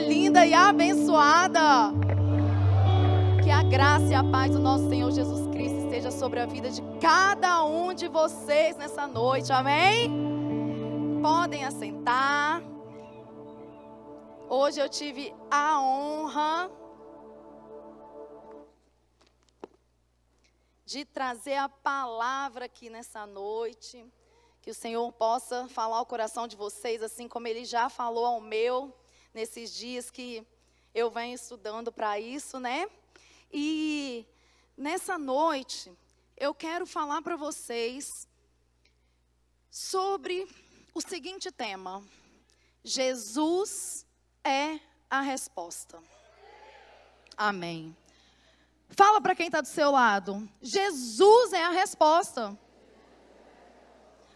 linda e abençoada. Que a graça e a paz do nosso Senhor Jesus Cristo esteja sobre a vida de cada um de vocês nessa noite, amém? Podem assentar. Hoje eu tive a honra de trazer a palavra aqui nessa noite. Que o Senhor possa falar ao coração de vocês, assim como Ele já falou ao meu, nesses dias que eu venho estudando para isso, né? E nessa noite, eu quero falar para vocês sobre o seguinte tema: Jesus é a resposta. Amém. Fala para quem está do seu lado: Jesus é a resposta.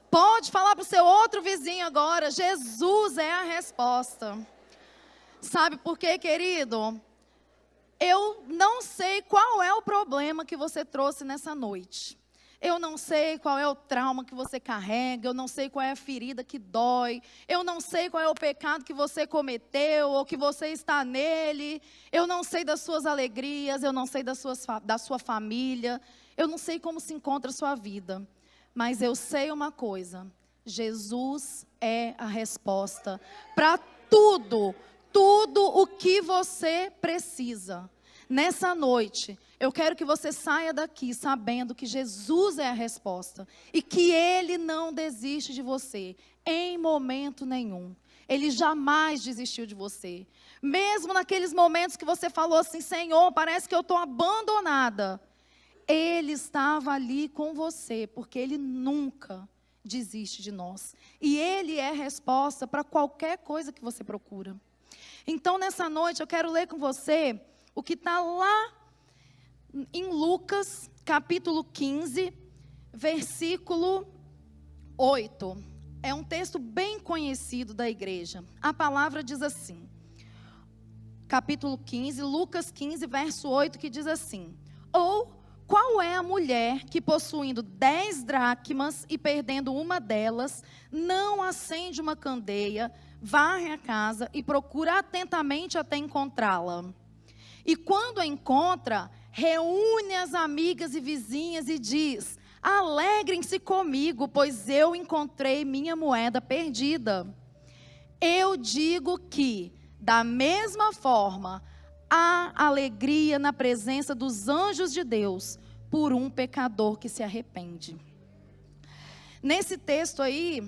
Pode falar para o seu outro vizinho agora: Jesus é a resposta. Sabe por quê, querido? Eu não sei qual é o problema que você trouxe nessa noite. Eu não sei qual é o trauma que você carrega. Eu não sei qual é a ferida que dói. Eu não sei qual é o pecado que você cometeu ou que você está nele. Eu não sei das suas alegrias. Eu não sei da sua família. Eu não sei como se encontra a sua vida. Mas eu sei uma coisa: Jesus é a resposta para tudo o que você precisa. Nessa noite, eu quero que você saia daqui sabendo que Jesus é a resposta e que Ele não desiste de você em momento nenhum. Ele jamais desistiu de você. Mesmo naqueles momentos que você falou assim: Senhor, parece que eu estou abandonada. Ele estava ali com você, porque Ele nunca desiste de nós. E Ele é a resposta para qualquer coisa que você procura. Então, nessa noite, eu quero ler com você o que está lá em Lucas, capítulo 15, versículo 8. É um texto bem conhecido da igreja. A palavra diz assim, capítulo 15, Lucas 15, verso 8, que diz assim: Ou qual é a mulher que, possuindo 10 dracmas e perdendo uma delas, não acende uma candeia, varre a casa e procura atentamente até encontrá-la? E quando a encontra, reúne as amigas e vizinhas e diz: Alegrem-se comigo, pois eu encontrei minha moeda perdida. Eu digo que, da mesma forma, há alegria na presença dos anjos de Deus por um pecador que se arrepende. Nesse texto aí,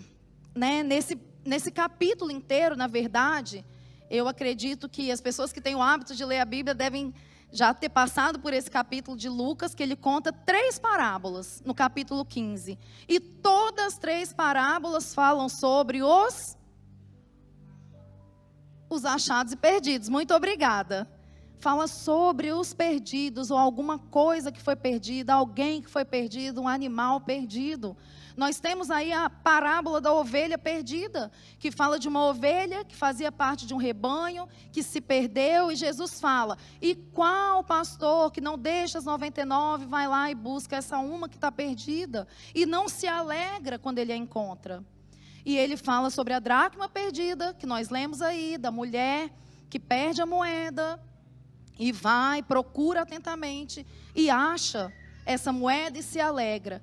né, nesse capítulo inteiro, na verdade, eu acredito que as pessoas que têm o hábito de ler a Bíblia devem já ter passado por esse capítulo de Lucas, que ele conta 3 parábolas no capítulo 15. E todas as 3 parábolas falam sobre os achados e perdidos. Muito obrigada. Fala sobre os perdidos, ou alguma coisa que foi perdida, alguém que foi perdido, um animal perdido. Nós temos aí a parábola da ovelha perdida, que fala de uma ovelha que fazia parte de um rebanho, que se perdeu, e Jesus fala: e qual pastor que não deixa as 99, vai lá e busca essa uma que está perdida, e não se alegra quando ele a encontra? E ele fala sobre a dracma perdida, que nós lemos aí, da mulher que perde a moeda, e vai, procura atentamente, e acha essa moeda e se alegra.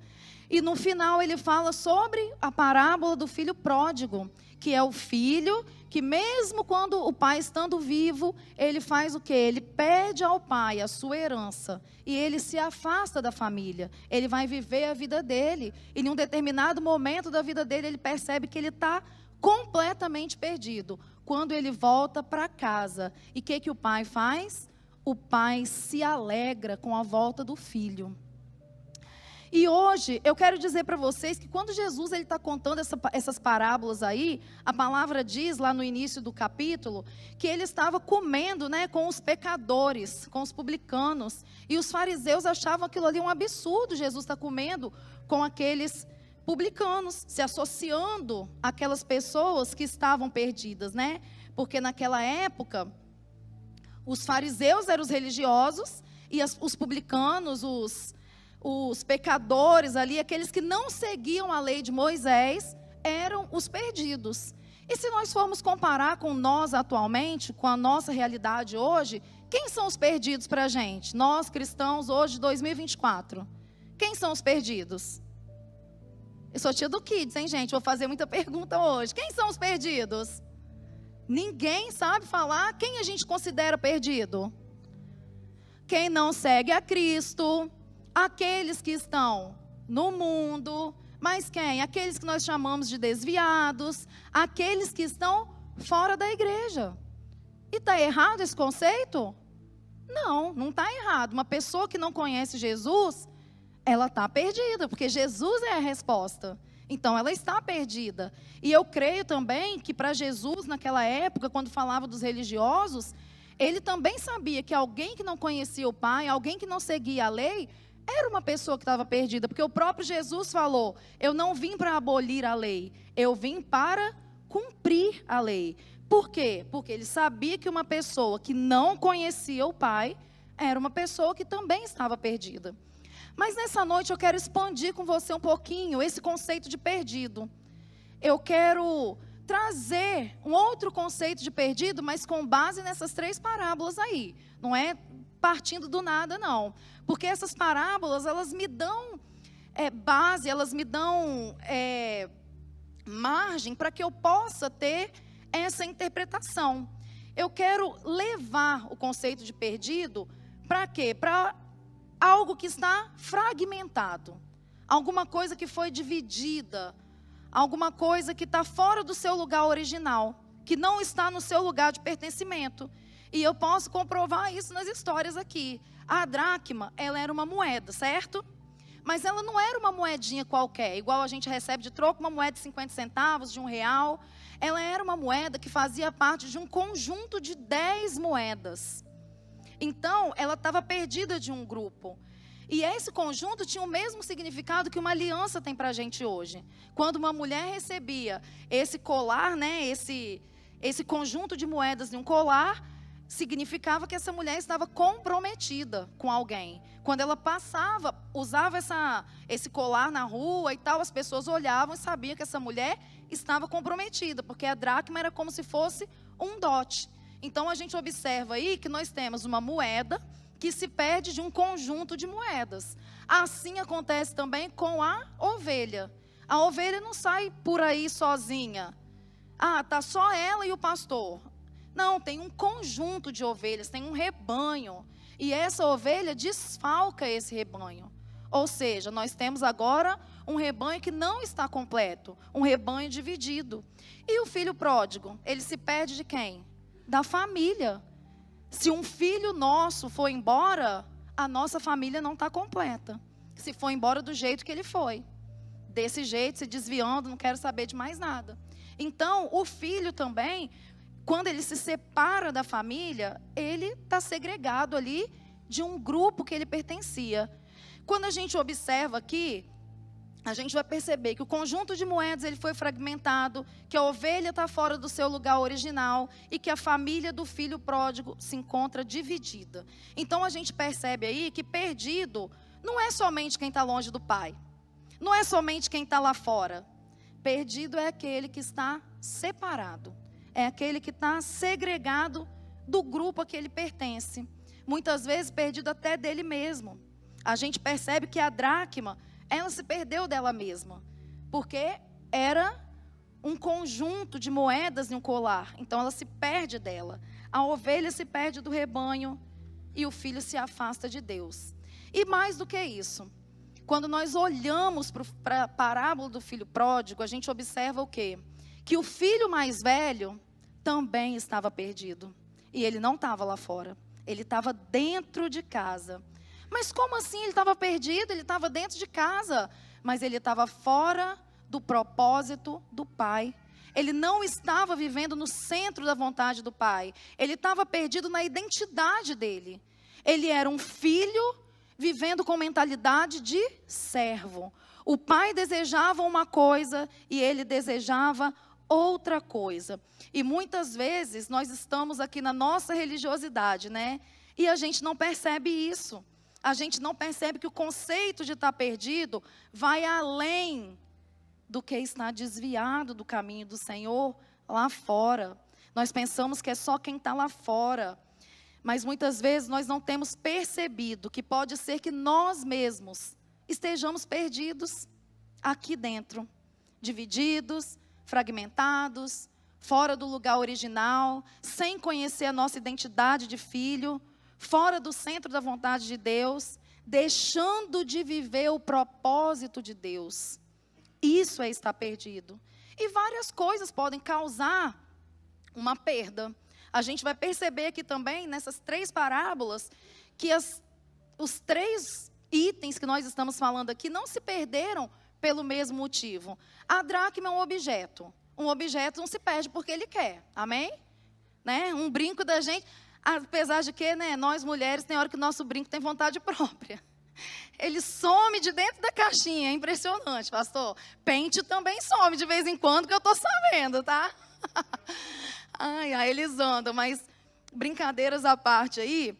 E no final ele fala sobre a parábola do filho pródigo, que é o filho que, mesmo quando o pai estando vivo, ele faz o quê? Ele pede ao pai a sua herança, e ele se afasta da família. Ele vai viver a vida dele, e em um determinado momento da vida dele, ele percebe que ele está completamente perdido. Quando ele volta para casa, e o que o pai faz? O pai se alegra com a volta do filho. E hoje eu quero dizer para vocês que quando Jesus está contando essas parábolas aí, a palavra diz lá no início do capítulo que ele estava comendo, né, com os pecadores, com os publicanos. E os fariseus achavam aquilo ali um absurdo, Jesus está comendo com aqueles publicanos, se associando àquelas pessoas que estavam perdidas, né? Porque naquela época, os fariseus eram os religiosos e os publicanos, os pecadores ali, aqueles que não seguiam a lei de Moisés, eram os perdidos. E se nós formos comparar com nós atualmente, com a nossa realidade hoje, quem são os perdidos para a gente? Nós cristãos hoje, 2024. Quem são os perdidos? Eu sou tia do Kids, hein, gente? Vou fazer muita pergunta hoje. Quem são os perdidos? Ninguém sabe falar quem a gente considera perdido. Quem não segue a Cristo, aqueles que estão no mundo, mas quem? Aqueles que nós chamamos de desviados, aqueles que estão fora da igreja. E está errado esse conceito? Não, não está errado. Uma pessoa que não conhece Jesus, ela está perdida, porque Jesus é a resposta. Então, ela está perdida. E eu creio também que para Jesus, naquela época, quando falava dos religiosos, ele também sabia que alguém que não conhecia o Pai, alguém que não seguia a lei, era uma pessoa que estava perdida. Porque o próprio Jesus falou, eu não vim para abolir a lei, eu vim para cumprir a lei. Por quê? Porque ele sabia que uma pessoa que não conhecia o Pai, era uma pessoa que também estava perdida. Mas nessa noite eu quero expandir com você um pouquinho esse conceito de perdido. Eu quero trazer um outro conceito de perdido, mas com base nessas 3 parábolas aí. Não é partindo do nada, não. Porque essas parábolas, elas me dão base, elas me dão margem para que eu possa ter essa interpretação. Eu quero levar o conceito de perdido para quê? Para algo que está fragmentado, alguma coisa que foi dividida, alguma coisa que está fora do seu lugar original, que não está no seu lugar de pertencimento. E eu posso comprovar isso nas histórias aqui. A dracma, ela era uma moeda, certo? Mas ela não era uma moedinha qualquer, igual a gente recebe de troco uma moeda de 50 centavos, de R$1. Ela era uma moeda que fazia parte de um conjunto de 10 moedas. Então, ela estava perdida de um grupo. E esse conjunto tinha o mesmo significado que uma aliança tem para a gente hoje. Quando uma mulher recebia esse colar, né, esse conjunto de moedas em um colar, significava que essa mulher estava comprometida com alguém. Quando ela passava, usava esse colar na rua e tal, as pessoas olhavam e sabiam que essa mulher estava comprometida, porque a dracma era como se fosse um dote. Então, a gente observa aí que nós temos uma moeda que se perde de um conjunto de moedas. Assim acontece também com a ovelha. A ovelha não sai por aí sozinha. Ah, tá só ela e o pastor. Não, tem um conjunto de ovelhas, tem um rebanho. E essa ovelha desfalca esse rebanho. Ou seja, nós temos agora um rebanho que não está completo, um rebanho dividido. E o filho pródigo, ele se perde de quem? Da família. Se um filho nosso for embora, a nossa família não está completa. Se for embora do jeito que ele foi. Desse jeito, se desviando, não quero saber de mais nada. Então, o filho também, quando ele se separa da família, ele está segregado ali de um grupo que ele pertencia. Quando a gente observa aqui, a gente vai perceber que o conjunto de moedas ele foi fragmentado, que a ovelha está fora do seu lugar original e que a família do filho pródigo se encontra dividida. Então a gente percebe aí que perdido não é somente quem está longe do pai, não é somente quem está lá fora. Perdido é aquele que está separado, é aquele que está segregado do grupo a que ele pertence. Muitas vezes perdido até dele mesmo. A gente percebe que a dracma, ela se perdeu dela mesma, porque era um conjunto de moedas em um colar, então ela se perde dela. A ovelha se perde do rebanho e o filho se afasta de Deus. E mais do que isso, quando nós olhamos para a parábola do filho pródigo, a gente observa o quê? Que o filho mais velho também estava perdido. E ele não estava lá fora, ele estava dentro de casa. Mas como assim ele estava perdido? Ele estava dentro de casa, mas ele estava fora do propósito do Pai. Ele não estava vivendo no centro da vontade do Pai. Ele estava perdido na identidade dele. Ele era um filho vivendo com mentalidade de servo. O pai desejava uma coisa e ele desejava outra coisa. E muitas vezes nós estamos aqui na nossa religiosidade, né? E a gente não percebe isso. A gente não percebe que o conceito de estar perdido vai além do que estar desviado do caminho do Senhor lá fora. Nós pensamos que é só quem está lá fora. Mas muitas vezes nós não temos percebido que pode ser que nós mesmos estejamos perdidos aqui dentro. Divididos, fragmentados, fora do lugar original, sem conhecer a nossa identidade de filho, fora do centro da vontade de Deus, deixando de viver o propósito de Deus. Isso é estar perdido. E várias coisas podem causar uma perda. A gente vai perceber aqui também, nessas 3 parábolas, que os 3 itens que nós estamos falando aqui não se perderam pelo mesmo motivo. A dracma é um objeto. Um objeto não se perde porque ele quer. Amém? Né? Um brinco da gente, apesar de que, né, nós mulheres, tem hora que o nosso brinco tem vontade própria. Ele some de dentro da caixinha, é impressionante, pastor. Pente também some de vez em quando, que eu estou sabendo, tá? Ai, eles andam, mas brincadeiras à parte aí,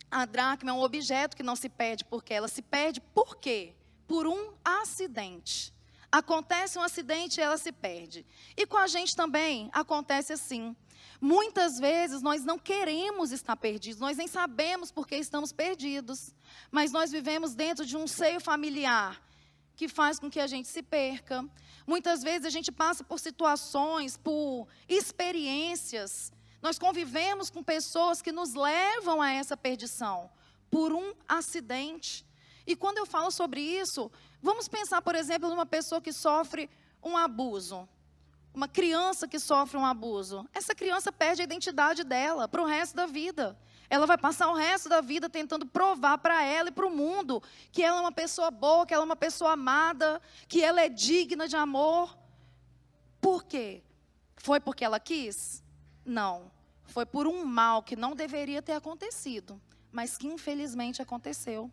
a dracma é um objeto que não se perde porque ela se perde por quê? Por um acidente. Acontece um acidente e ela se perde. E com a gente também acontece assim. Muitas vezes nós não queremos estar perdidos, nós nem sabemos por que estamos perdidos. Mas nós vivemos dentro de um seio familiar que faz com que a gente se perca. Muitas vezes a gente passa por situações, por experiências. Nós convivemos com pessoas que nos levam a essa perdição por um acidente. E quando eu falo sobre isso, vamos pensar, por exemplo, numa pessoa que sofre um abuso. Uma criança que sofre um abuso. Essa criança perde a identidade dela para o resto da vida. Ela vai passar o resto da vida tentando provar para ela e para o mundo que ela é uma pessoa boa, que ela é uma pessoa amada, que ela é digna de amor. Por quê? Foi porque ela quis? Não. Foi por um mal que não deveria ter acontecido, mas que infelizmente aconteceu.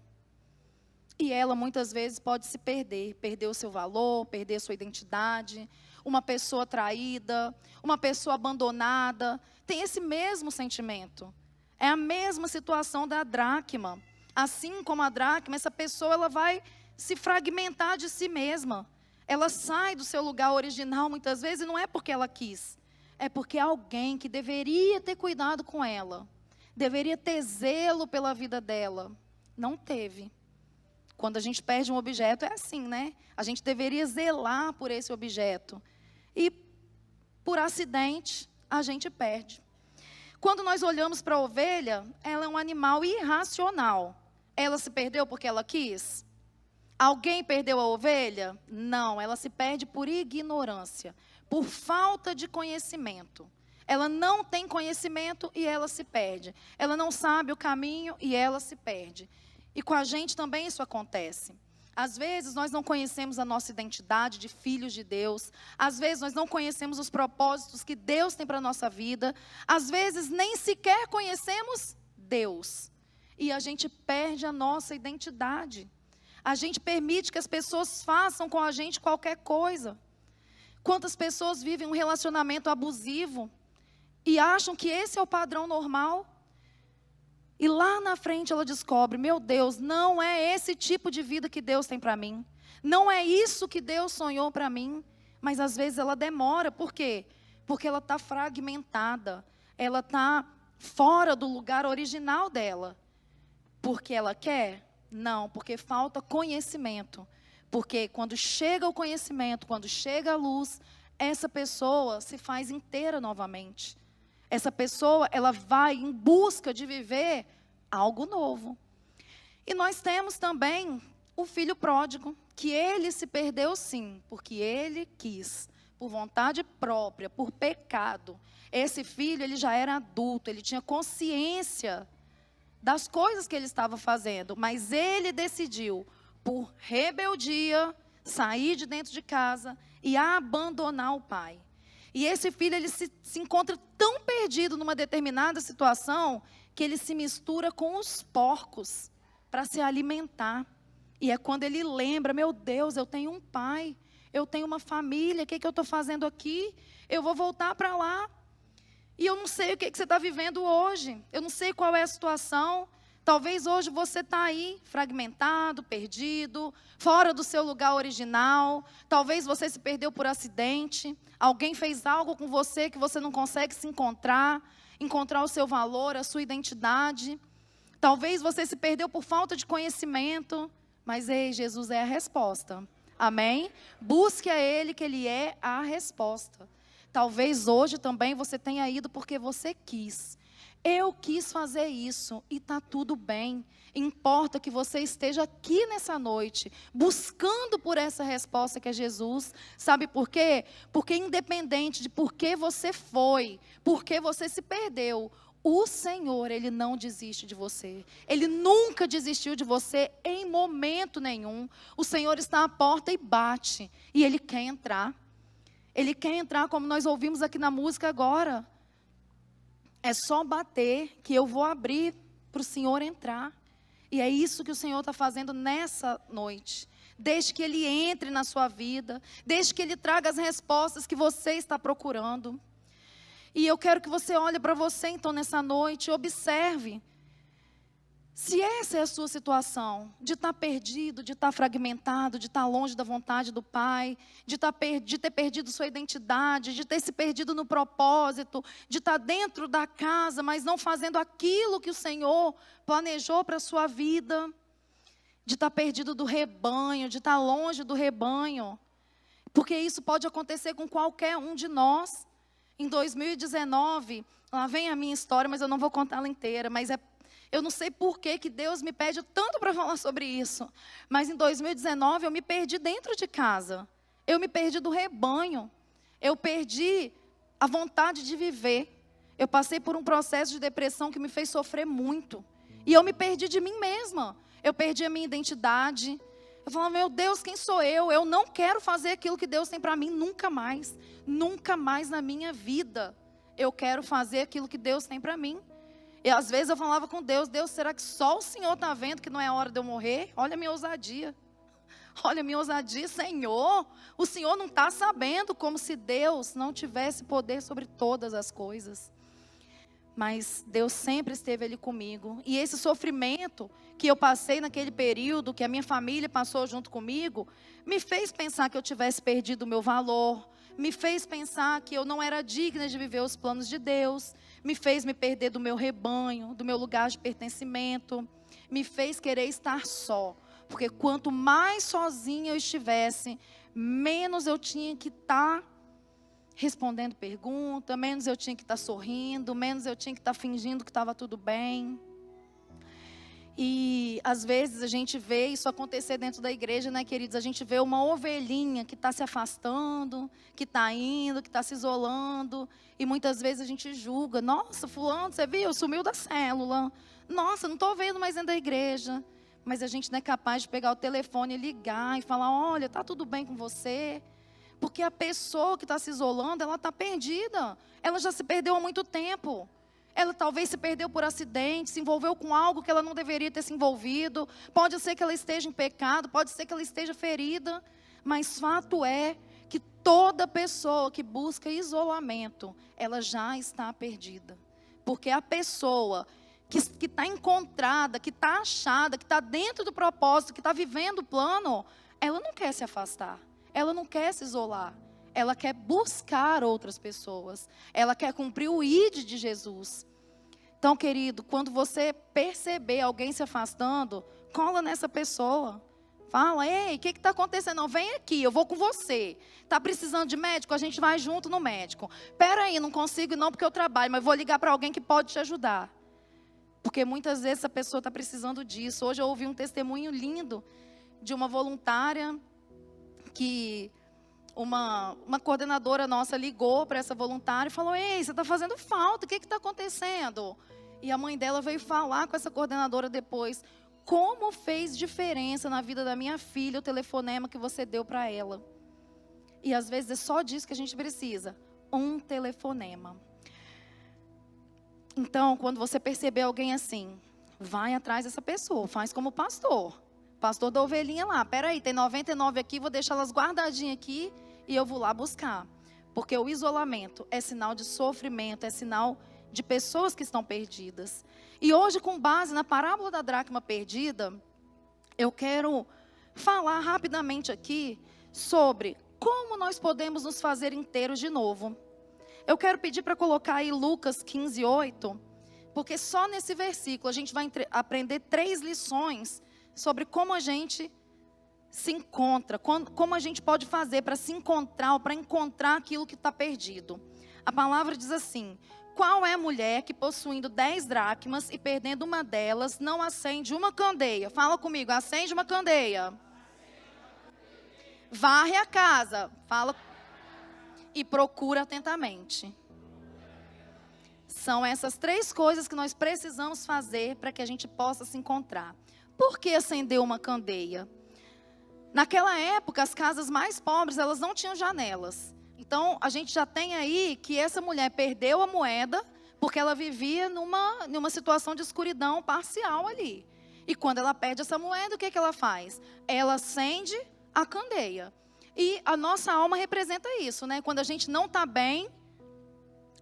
E ela muitas vezes pode se perder o seu valor, perder a sua identidade. Uma pessoa traída, uma pessoa abandonada, tem esse mesmo sentimento. É a mesma situação da dracma. Assim como a dracma, essa pessoa ela vai se fragmentar de si mesma. Ela sai do seu lugar original muitas vezes, e não é porque ela quis. É porque alguém que deveria ter cuidado com ela, deveria ter zelo pela vida dela, não teve. Quando a gente perde um objeto é assim, né? A gente deveria zelar por esse objeto. E por acidente a gente perde. Quando nós olhamos para a ovelha, ela é um animal irracional. Ela se perdeu porque ela quis? Alguém perdeu a ovelha? Não, ela se perde por ignorância, por falta de conhecimento. Ela não tem conhecimento e ela se perde. Ela não sabe o caminho e ela se perde. E com a gente também isso acontece. Às vezes nós não conhecemos a nossa identidade de filhos de Deus. Às vezes nós não conhecemos os propósitos que Deus tem para a nossa vida. Às vezes nem sequer conhecemos Deus. E a gente perde a nossa identidade. A gente permite que as pessoas façam com a gente qualquer coisa. Quantas pessoas vivem um relacionamento abusivo e acham que esse é o padrão normal? E lá na frente ela descobre, meu Deus, não é esse tipo de vida que Deus tem para mim. Não é isso que Deus sonhou para mim. Mas às vezes ela demora. Por quê? Porque ela está fragmentada. Ela está fora do lugar original dela. Porque ela quer? Não, porque falta conhecimento. Porque quando chega o conhecimento, quando chega a luz, essa pessoa se faz inteira novamente. Essa pessoa, ela vai em busca de viver algo novo. E nós temos também o filho pródigo, que ele se perdeu sim, porque ele quis, por vontade própria, por pecado. Esse filho, ele já era adulto, ele tinha consciência das coisas que ele estava fazendo, mas ele decidiu, por rebeldia, sair de dentro de casa e abandonar o pai. E esse filho, ele se encontra tão perdido numa determinada situação, que ele se mistura com os porcos para se alimentar. E é quando ele lembra, meu Deus, eu tenho um pai, eu tenho uma família, o que eu estou fazendo aqui? Eu vou voltar para lá. E eu não sei o que você está vivendo hoje, eu não sei qual é a situação. Talvez hoje você está aí, fragmentado, perdido, fora do seu lugar original. Talvez você se perdeu por acidente. Alguém fez algo com você que você não consegue se encontrar o seu valor, a sua identidade. Talvez você se perdeu por falta de conhecimento. Mas, ei, Jesus é a resposta. Amém? Busque a Ele, que Ele é a resposta. Talvez hoje também você tenha ido porque você quis. Eu quis fazer isso e está tudo bem. Importa que você esteja aqui nessa noite, buscando por essa resposta que é Jesus. Sabe por quê? Porque independente de por que você foi, por que você se perdeu, o Senhor, Ele não desiste de você. Ele nunca desistiu de você em momento nenhum. O Senhor está à porta e bate. E Ele quer entrar. Ele quer entrar como nós ouvimos aqui na música agora. É só bater que eu vou abrir para o Senhor entrar. E é isso que o Senhor está fazendo nessa noite. Deixe que Ele entre na sua vida. Deixe que Ele traga as respostas que você está procurando. E eu quero que você olhe para você então nessa noite e observe. Se essa é a sua situação, de estar perdido, de estar fragmentado, de estar longe da vontade do Pai, de ter perdido sua identidade, de ter se perdido no propósito, de estar dentro da casa, mas não fazendo aquilo que o Senhor planejou para a sua vida, de estar perdido do rebanho, de estar longe do rebanho, porque isso pode acontecer com qualquer um de nós. Em 2019, lá vem a minha história, mas eu não vou contá-la inteira, mas eu não sei por que Deus me pede tanto para falar sobre isso. Mas em 2019 eu me perdi dentro de casa. Eu me perdi do rebanho. Eu perdi a vontade de viver. Eu passei por um processo de depressão que me fez sofrer muito. E eu me perdi de mim mesma. Eu perdi a minha identidade. Eu falava, meu Deus, quem sou eu? Eu não quero fazer aquilo que Deus tem para mim nunca mais. Nunca mais na minha vida. Eu quero fazer aquilo que Deus tem para mim. E às vezes eu falava com Deus, Deus, será que só o Senhor está vendo que não é hora de eu morrer? Olha a minha ousadia. Olha a minha ousadia, Senhor. O Senhor não está sabendo, como se Deus não tivesse poder sobre todas as coisas. Mas Deus sempre esteve ali comigo. E esse sofrimento que eu passei naquele período, que a minha família passou junto comigo, me fez pensar que eu tivesse perdido o meu valor. Me fez pensar que eu não era digna de viver os planos de Deus. Me fez me perder do meu rebanho, do meu lugar de pertencimento. Me fez querer estar só. Porque quanto mais sozinha eu estivesse, menos eu tinha que estar respondendo pergunta, menos eu tinha que estar sorrindo, menos eu tinha que estar fingindo que estava tudo bem. E às vezes a gente vê isso acontecer dentro da igreja, né, queridos? A gente vê uma ovelhinha que está se afastando, que está indo, que está se isolando. E muitas vezes a gente julga. Nossa, fulano, você viu? Sumiu da célula. Nossa, não estou vendo mais dentro da igreja. Mas a gente não é capaz de pegar o telefone e ligar e falar, olha, está tudo bem com você? Porque a pessoa que está se isolando, ela está perdida. Ela já se perdeu há muito tempo. Ela talvez se perdeu por acidente, se envolveu com algo que ela não deveria ter se envolvido. Pode ser que ela esteja em pecado, pode ser que ela esteja ferida. Mas fato é que toda pessoa que busca isolamento, ela já está perdida. Porque a pessoa que está encontrada, que está achada, que está dentro do propósito, que está vivendo o plano, ela não quer se afastar. Ela não quer se isolar. Ela quer buscar outras pessoas. Ela quer cumprir o ID de Jesus. Então, querido, quando você perceber alguém se afastando, cola nessa pessoa. Fala, ei, o que está acontecendo? Não, vem aqui, eu vou com você. Está precisando de médico? A gente vai junto no médico. Espera aí, não consigo não porque eu trabalho, mas vou ligar para alguém que pode te ajudar. Porque muitas vezes essa pessoa está precisando disso. Hoje eu ouvi um testemunho lindo de uma voluntária que uma coordenadora nossa ligou para essa voluntária e falou, ei, você está fazendo falta, o que está acontecendo? E a mãe dela veio falar com essa coordenadora depois, como fez diferença na vida da minha filha o telefonema que você deu para ela. E às vezes é só disso que a gente precisa, um telefonema. Então, quando você perceber alguém assim, vai atrás dessa pessoa, faz como pastor da ovelhinha lá, peraí, tem 99 aqui, vou deixar elas guardadinhas aqui e eu vou lá buscar. Porque o isolamento é sinal de sofrimento, é sinal de pessoas que estão perdidas. E hoje, com base na parábola da dracma perdida, eu quero falar rapidamente aqui sobre como nós podemos nos fazer inteiros de novo. Eu quero pedir para colocar aí Lucas 15:8, porque só nesse versículo a gente vai aprender 3 lições sobre como a gente se encontra, como a gente pode fazer para se encontrar ou para encontrar aquilo que está perdido. A palavra diz assim: qual é a mulher que, possuindo 10 dracmas e perdendo uma delas, não acende uma candeia? Fala comigo, acende uma candeia. Varre a casa, fala, e procura atentamente. São essas 3 coisas que nós precisamos fazer para que a gente possa se encontrar. Por que acender uma candeia? Naquela época, as casas mais pobres, elas não tinham janelas. Então, a gente já tem aí que essa mulher perdeu a moeda porque ela vivia numa situação de escuridão parcial ali. E quando ela perde essa moeda, o que ela faz? Ela acende a candeia. E a nossa alma representa isso, né? Quando a gente não está bem,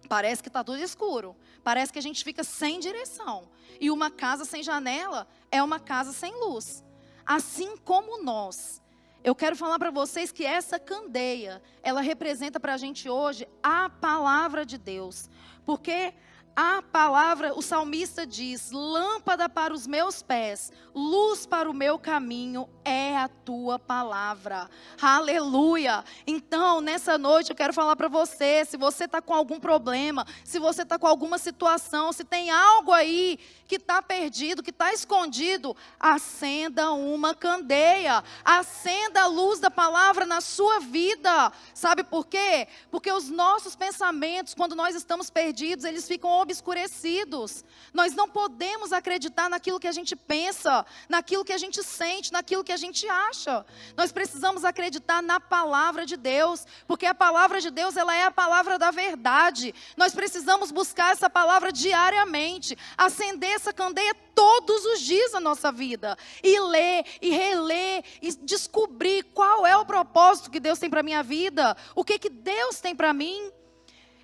parece que está tudo escuro. Parece que a gente fica sem direção. E uma casa sem janela é uma casa sem luz. Assim como nós. Eu quero falar para vocês que essa candeia, ela representa para a gente hoje a palavra de Deus. Porque a palavra, o salmista diz: lâmpada para os meus pés, luz para o meu caminho é a tua palavra. Aleluia! Então, nessa noite eu quero falar para você, se você está com algum problema, se você está com alguma situação, se tem algo aí que está perdido, que está escondido, acenda uma candeia, acenda a luz da palavra na sua vida. Sabe por quê? Porque os nossos pensamentos, quando nós estamos perdidos, eles ficam obscurecidos. Nós não podemos acreditar naquilo que a gente pensa, naquilo que a gente sente, naquilo que a gente acha. Nós precisamos acreditar na palavra de Deus, porque a palavra de Deus, ela é a palavra da verdade. Nós precisamos buscar essa palavra diariamente, acender essa candeia todos os dias na nossa vida, e ler, e reler, e descobrir qual é o propósito que Deus tem para a minha vida, o que Deus tem para mim.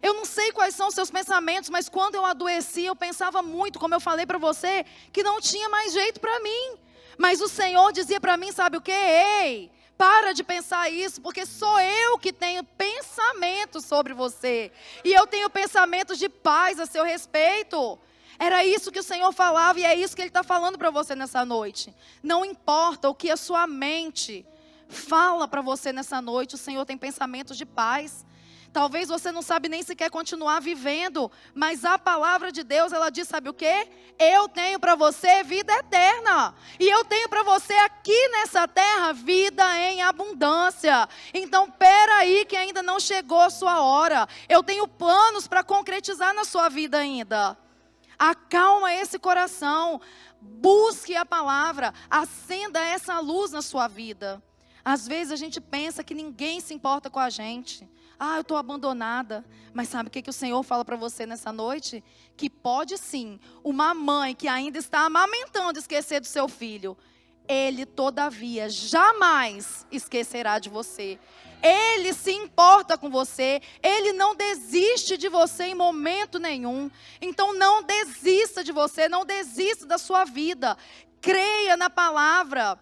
Eu não sei quais são os seus pensamentos, mas quando eu adoeci, eu pensava muito, como eu falei para você, que não tinha mais jeito para mim. Mas o Senhor dizia para mim, sabe o quê? Ei, para de pensar isso, porque sou eu que tenho pensamentos sobre você. E eu tenho pensamentos de paz a seu respeito. Era isso que o Senhor falava e é isso que Ele está falando para você nessa noite. Não importa o que a sua mente fala para você nessa noite, o Senhor tem pensamentos de paz. Talvez você não sabe nem se quer continuar vivendo, mas a palavra de Deus, ela diz, sabe o quê? Eu tenho para você vida eterna. E eu tenho para você aqui nessa terra vida em abundância. Então, peraí que ainda não chegou a sua hora. Eu tenho planos para concretizar na sua vida ainda. Acalma esse coração. Busque a palavra. Acenda essa luz na sua vida. Às vezes a gente pensa que ninguém se importa com a gente. Eu estou abandonada. Mas sabe o que o Senhor fala para você nessa noite? Que pode sim, uma mãe que ainda está amamentando esquecer do seu filho. Ele, todavia, jamais esquecerá de você. Ele se importa com você. Ele não desiste de você em momento nenhum. Então não desista de você, não desista da sua vida. Creia na palavra.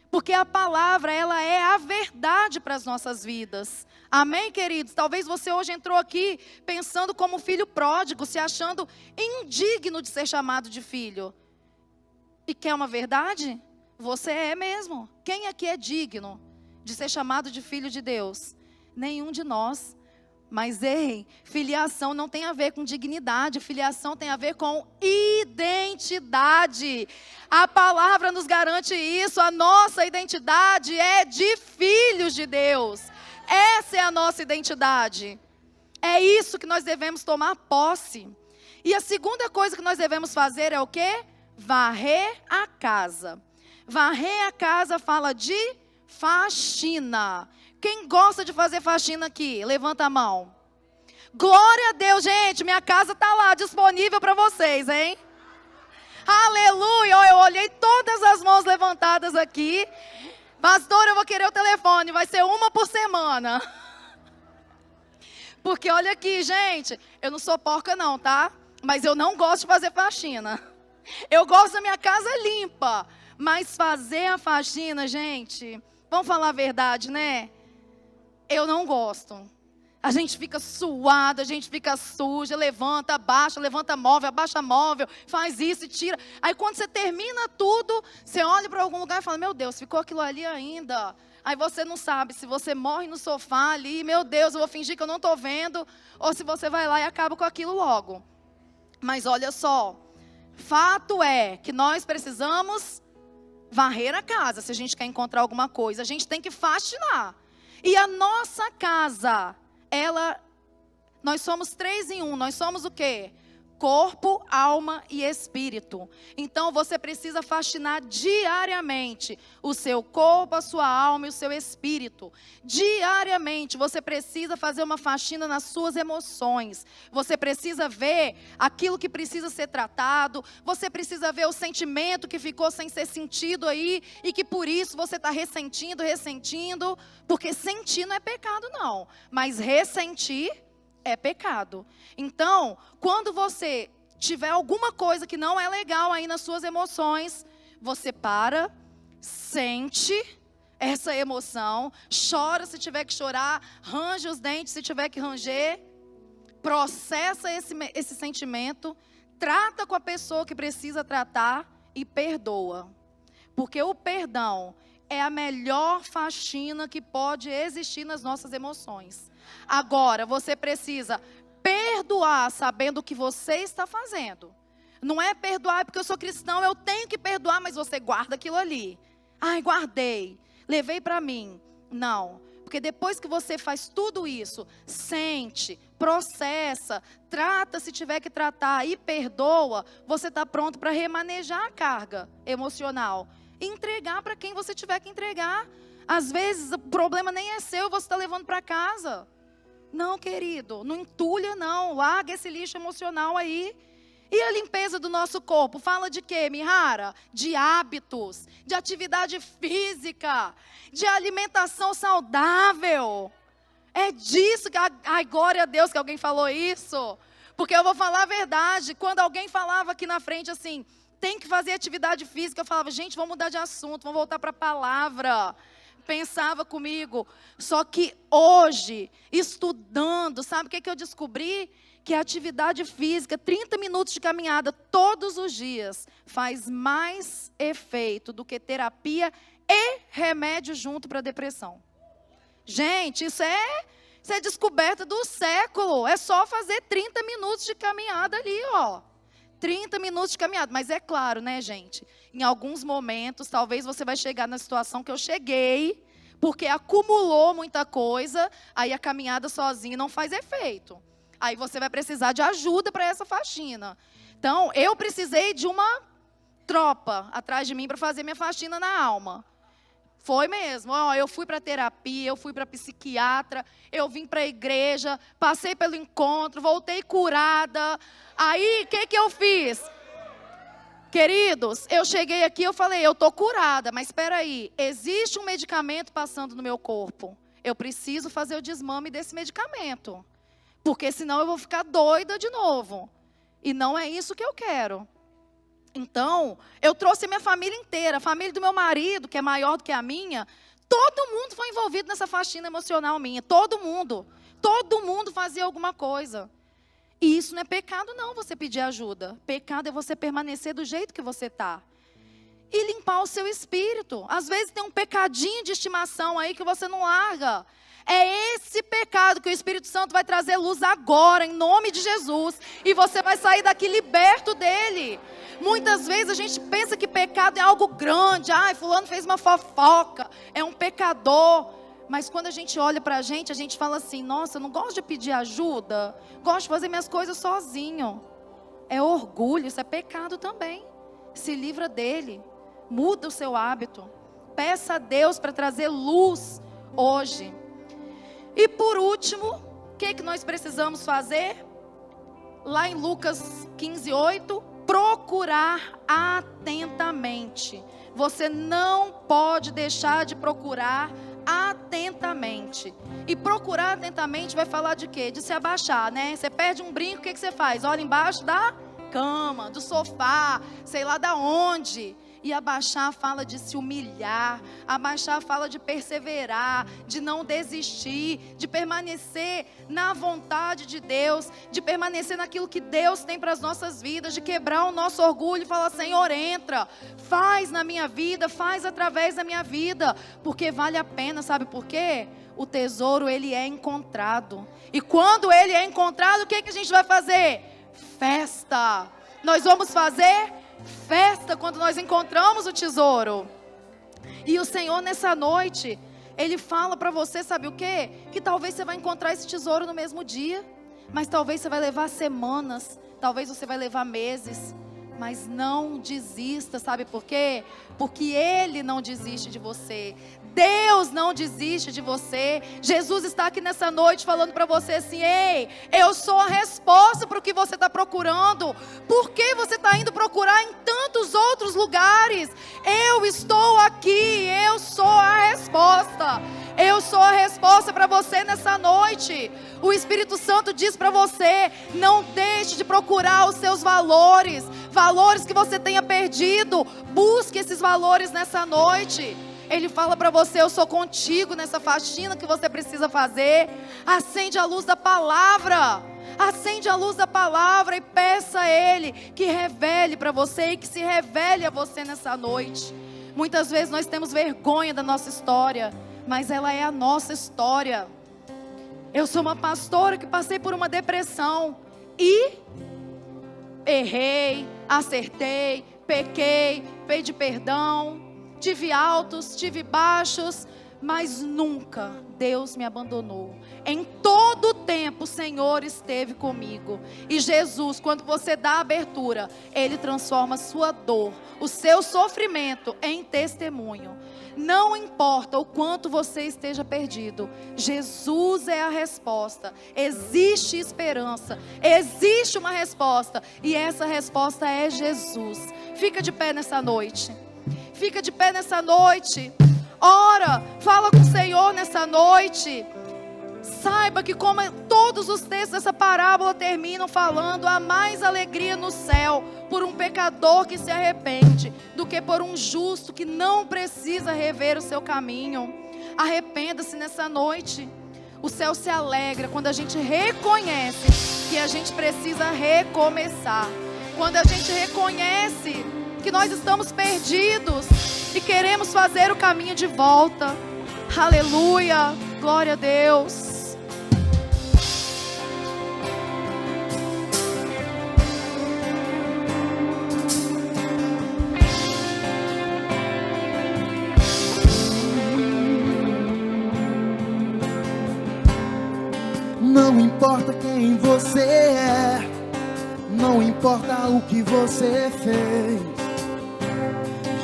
Porque a palavra, ela é a verdade para as nossas vidas. Amém, queridos? Talvez você hoje entrou aqui pensando como filho pródigo, se achando indigno de ser chamado de filho. E quer uma verdade? Você é mesmo. Quem aqui é digno de ser chamado de filho de Deus? Nenhum de nós. Mas ei, filiação não tem a ver com dignidade, filiação tem a ver com identidade. A palavra nos garante isso, a nossa identidade é de filhos de Deus. Essa é a nossa identidade. É isso que nós devemos tomar posse. E a segunda coisa que nós devemos fazer é o quê? Varrer a casa. Varrer a casa fala de faxina. Quem gosta de fazer faxina aqui? Levanta a mão. Glória a Deus, gente. Minha casa está lá, disponível para vocês, hein? Aleluia. Eu olhei todas as mãos levantadas aqui. Pastor, eu vou querer o telefone. Vai ser uma por semana. Porque olha aqui, gente. Eu não sou porca não, tá? mas eu não gosto de fazer faxina. Eu gosto da minha casa limpa, mas fazer a faxina, gente, vamos falar a verdade, né? Eu não gosto. A gente fica suado, a gente fica suja, levanta, levanta móvel, abaixa móvel, faz isso e tira. Aí quando você termina tudo, você olha para algum lugar e fala, meu Deus, ficou aquilo ali ainda. Aí você não sabe se você morre no sofá ali, meu Deus, eu vou fingir que eu não estou vendo, ou se você vai lá e acaba com aquilo logo. Mas olha só, fato é que nós precisamos varrer a casa, se a gente quer encontrar alguma coisa. A gente tem que faxinar. E a nossa casa, nós somos 3 em 1, nós somos o quê? Corpo, alma e espírito. Então você precisa faxinar diariamente o seu corpo, a sua alma e o seu espírito. Diariamente você precisa fazer uma faxina nas suas emoções. Você precisa ver aquilo que precisa ser tratado. Você precisa ver o sentimento que ficou sem ser sentido aí e que por isso você está ressentindo. Porque sentir não é pecado não, mas ressentir é pecado. Então, quando você tiver alguma coisa que não é legal aí nas suas emoções, você para, sente essa emoção, chora se tiver que chorar, range os dentes se tiver que ranger, processa esse sentimento, trata com a pessoa que precisa tratar e perdoa. Porque o perdão é a melhor faxina que pode existir nas nossas emoções. Agora, você precisa perdoar sabendo o que você está fazendo. Não é perdoar porque eu sou cristão, eu tenho que perdoar, mas você guarda aquilo ali. Ai, guardei, levei para mim. Não, porque depois que você faz tudo isso, sente, processa, trata se tiver que tratar e perdoa, você está pronto para remanejar a carga emocional. E entregar para quem você tiver que entregar. Às vezes o problema nem é seu, você está levando para casa. Não, querido, não entulha não, larga esse lixo emocional aí. E a limpeza do nosso corpo, fala de quê, Mihara? De hábitos, de atividade física, de alimentação saudável. É disso que, ai, glória a Deus que alguém falou isso. Porque eu vou falar a verdade, quando alguém falava aqui na frente assim, tem que fazer atividade física, eu falava, gente, vamos mudar de assunto, vamos voltar para a palavra. Pensava comigo, só que hoje, estudando, sabe o que eu descobri? Que a atividade física, 30 minutos de caminhada todos os dias, faz mais efeito do que terapia e remédio junto para a depressão. Gente, isso é descoberta do século, é só fazer 30 minutos de caminhada ali, ó. 30 minutos de caminhada, mas é claro, né, gente? Em alguns momentos, talvez você vai chegar na situação que eu cheguei, porque acumulou muita coisa, aí a caminhada sozinha não faz efeito. Aí você vai precisar de ajuda para essa faxina. Então, eu precisei de uma tropa atrás de mim para fazer minha faxina na alma. Foi mesmo, ó, eu fui para terapia, eu fui para psiquiatra, eu vim para a igreja, passei pelo encontro, voltei curada. Aí, o que eu fiz? Queridos, eu cheguei aqui, eu falei, eu estou curada, mas espera aí, existe um medicamento passando no meu corpo. Eu preciso fazer o desmame desse medicamento, porque senão eu vou ficar doida de novo. E não é isso que eu quero. Então, eu trouxe minha família inteira, a família do meu marido, que é maior do que a minha, todo mundo foi envolvido nessa faxina emocional minha, todo mundo fazia alguma coisa. E isso não é pecado não, você pedir ajuda. Pecado é você permanecer do jeito que você está. E limpar o seu espírito. Às vezes tem um pecadinho de estimação aí que você não larga. É esse pecado que o Espírito Santo vai trazer luz agora, em nome de Jesus. E você vai sair daqui liberto dele. Muitas vezes a gente pensa que pecado é algo grande. Ai, fulano fez uma fofoca, é um pecador. Mas quando a gente olha pra gente, a gente fala assim, nossa, eu não gosto de pedir ajuda. Gosto de fazer minhas coisas sozinho. É orgulho, isso é pecado também. Se livra dele. Muda o seu hábito. Peça a Deus para trazer luz hoje. E por último, o que nós precisamos fazer? Lá em Lucas 15:8, procurar atentamente. Você não pode deixar de procurar atentamente. E procurar atentamente vai falar de quê? De se abaixar, né? Você perde um brinco, o que você faz? Olha embaixo da cama, do sofá, sei lá da onde. E abaixar fala de se humilhar, abaixar fala de perseverar, de não desistir, de permanecer na vontade de Deus, de permanecer naquilo que Deus tem para as nossas vidas, de quebrar o nosso orgulho e falar: Senhor, entra, faz na minha vida, faz através da minha vida, porque vale a pena, sabe por quê? O tesouro, ele é encontrado, e quando ele é encontrado, o que a gente vai fazer? Festa. Nós vamos fazer festa quando nós encontramos o tesouro. E o Senhor nessa noite, Ele fala para você, sabe o quê? Que talvez você vai encontrar esse tesouro no mesmo dia, mas talvez você vai levar semanas, talvez você vai levar meses. Mas não desista, sabe por quê? Porque Ele não desiste de você. Deus não desiste de você. Jesus está aqui nessa noite falando para você assim: ei, eu sou a resposta para o que você está procurando. Por que você está indo procurar em tantos outros lugares? Eu estou aqui, eu sou a resposta. Eu sou a resposta para você nessa noite. O Espírito Santo diz para você: não deixe de procurar os seus valores, valores que você tenha perdido. Busque esses valores nessa noite. Ele fala para você: eu sou contigo nessa faxina que você precisa fazer. Acende a luz da palavra. Acende a luz da palavra e peça a Ele que revele para você e que se revele a você nessa noite. Muitas vezes nós temos vergonha da nossa história, mas ela é a nossa história. Eu sou uma pastora que passei por uma depressão e errei, acertei, pequei, pedi perdão, tive altos, tive baixos, mas nunca Deus me abandonou. Em todo o tempo o Senhor esteve comigo. E Jesus, quando você dá abertura, Ele transforma a sua dor, o seu sofrimento em testemunho. Não importa o quanto você esteja perdido, Jesus é a resposta. Existe esperança, existe uma resposta, e essa resposta é Jesus. Fica de pé nessa noite. Fica de pé nessa noite. Ora, fala com o Senhor nessa noite. Saiba que como todos os textos dessa parábola terminam falando: há mais alegria no céu por um pecador que se arrepende do que por um justo que não precisa rever o seu caminho. Arrependa-se nessa noite. O céu se alegra quando a gente reconhece que a gente precisa recomeçar. Quando a gente reconhece que nós estamos perdidos e queremos fazer o caminho de volta. Aleluia, glória a Deus. Não importa quem você é, não importa o que você fez,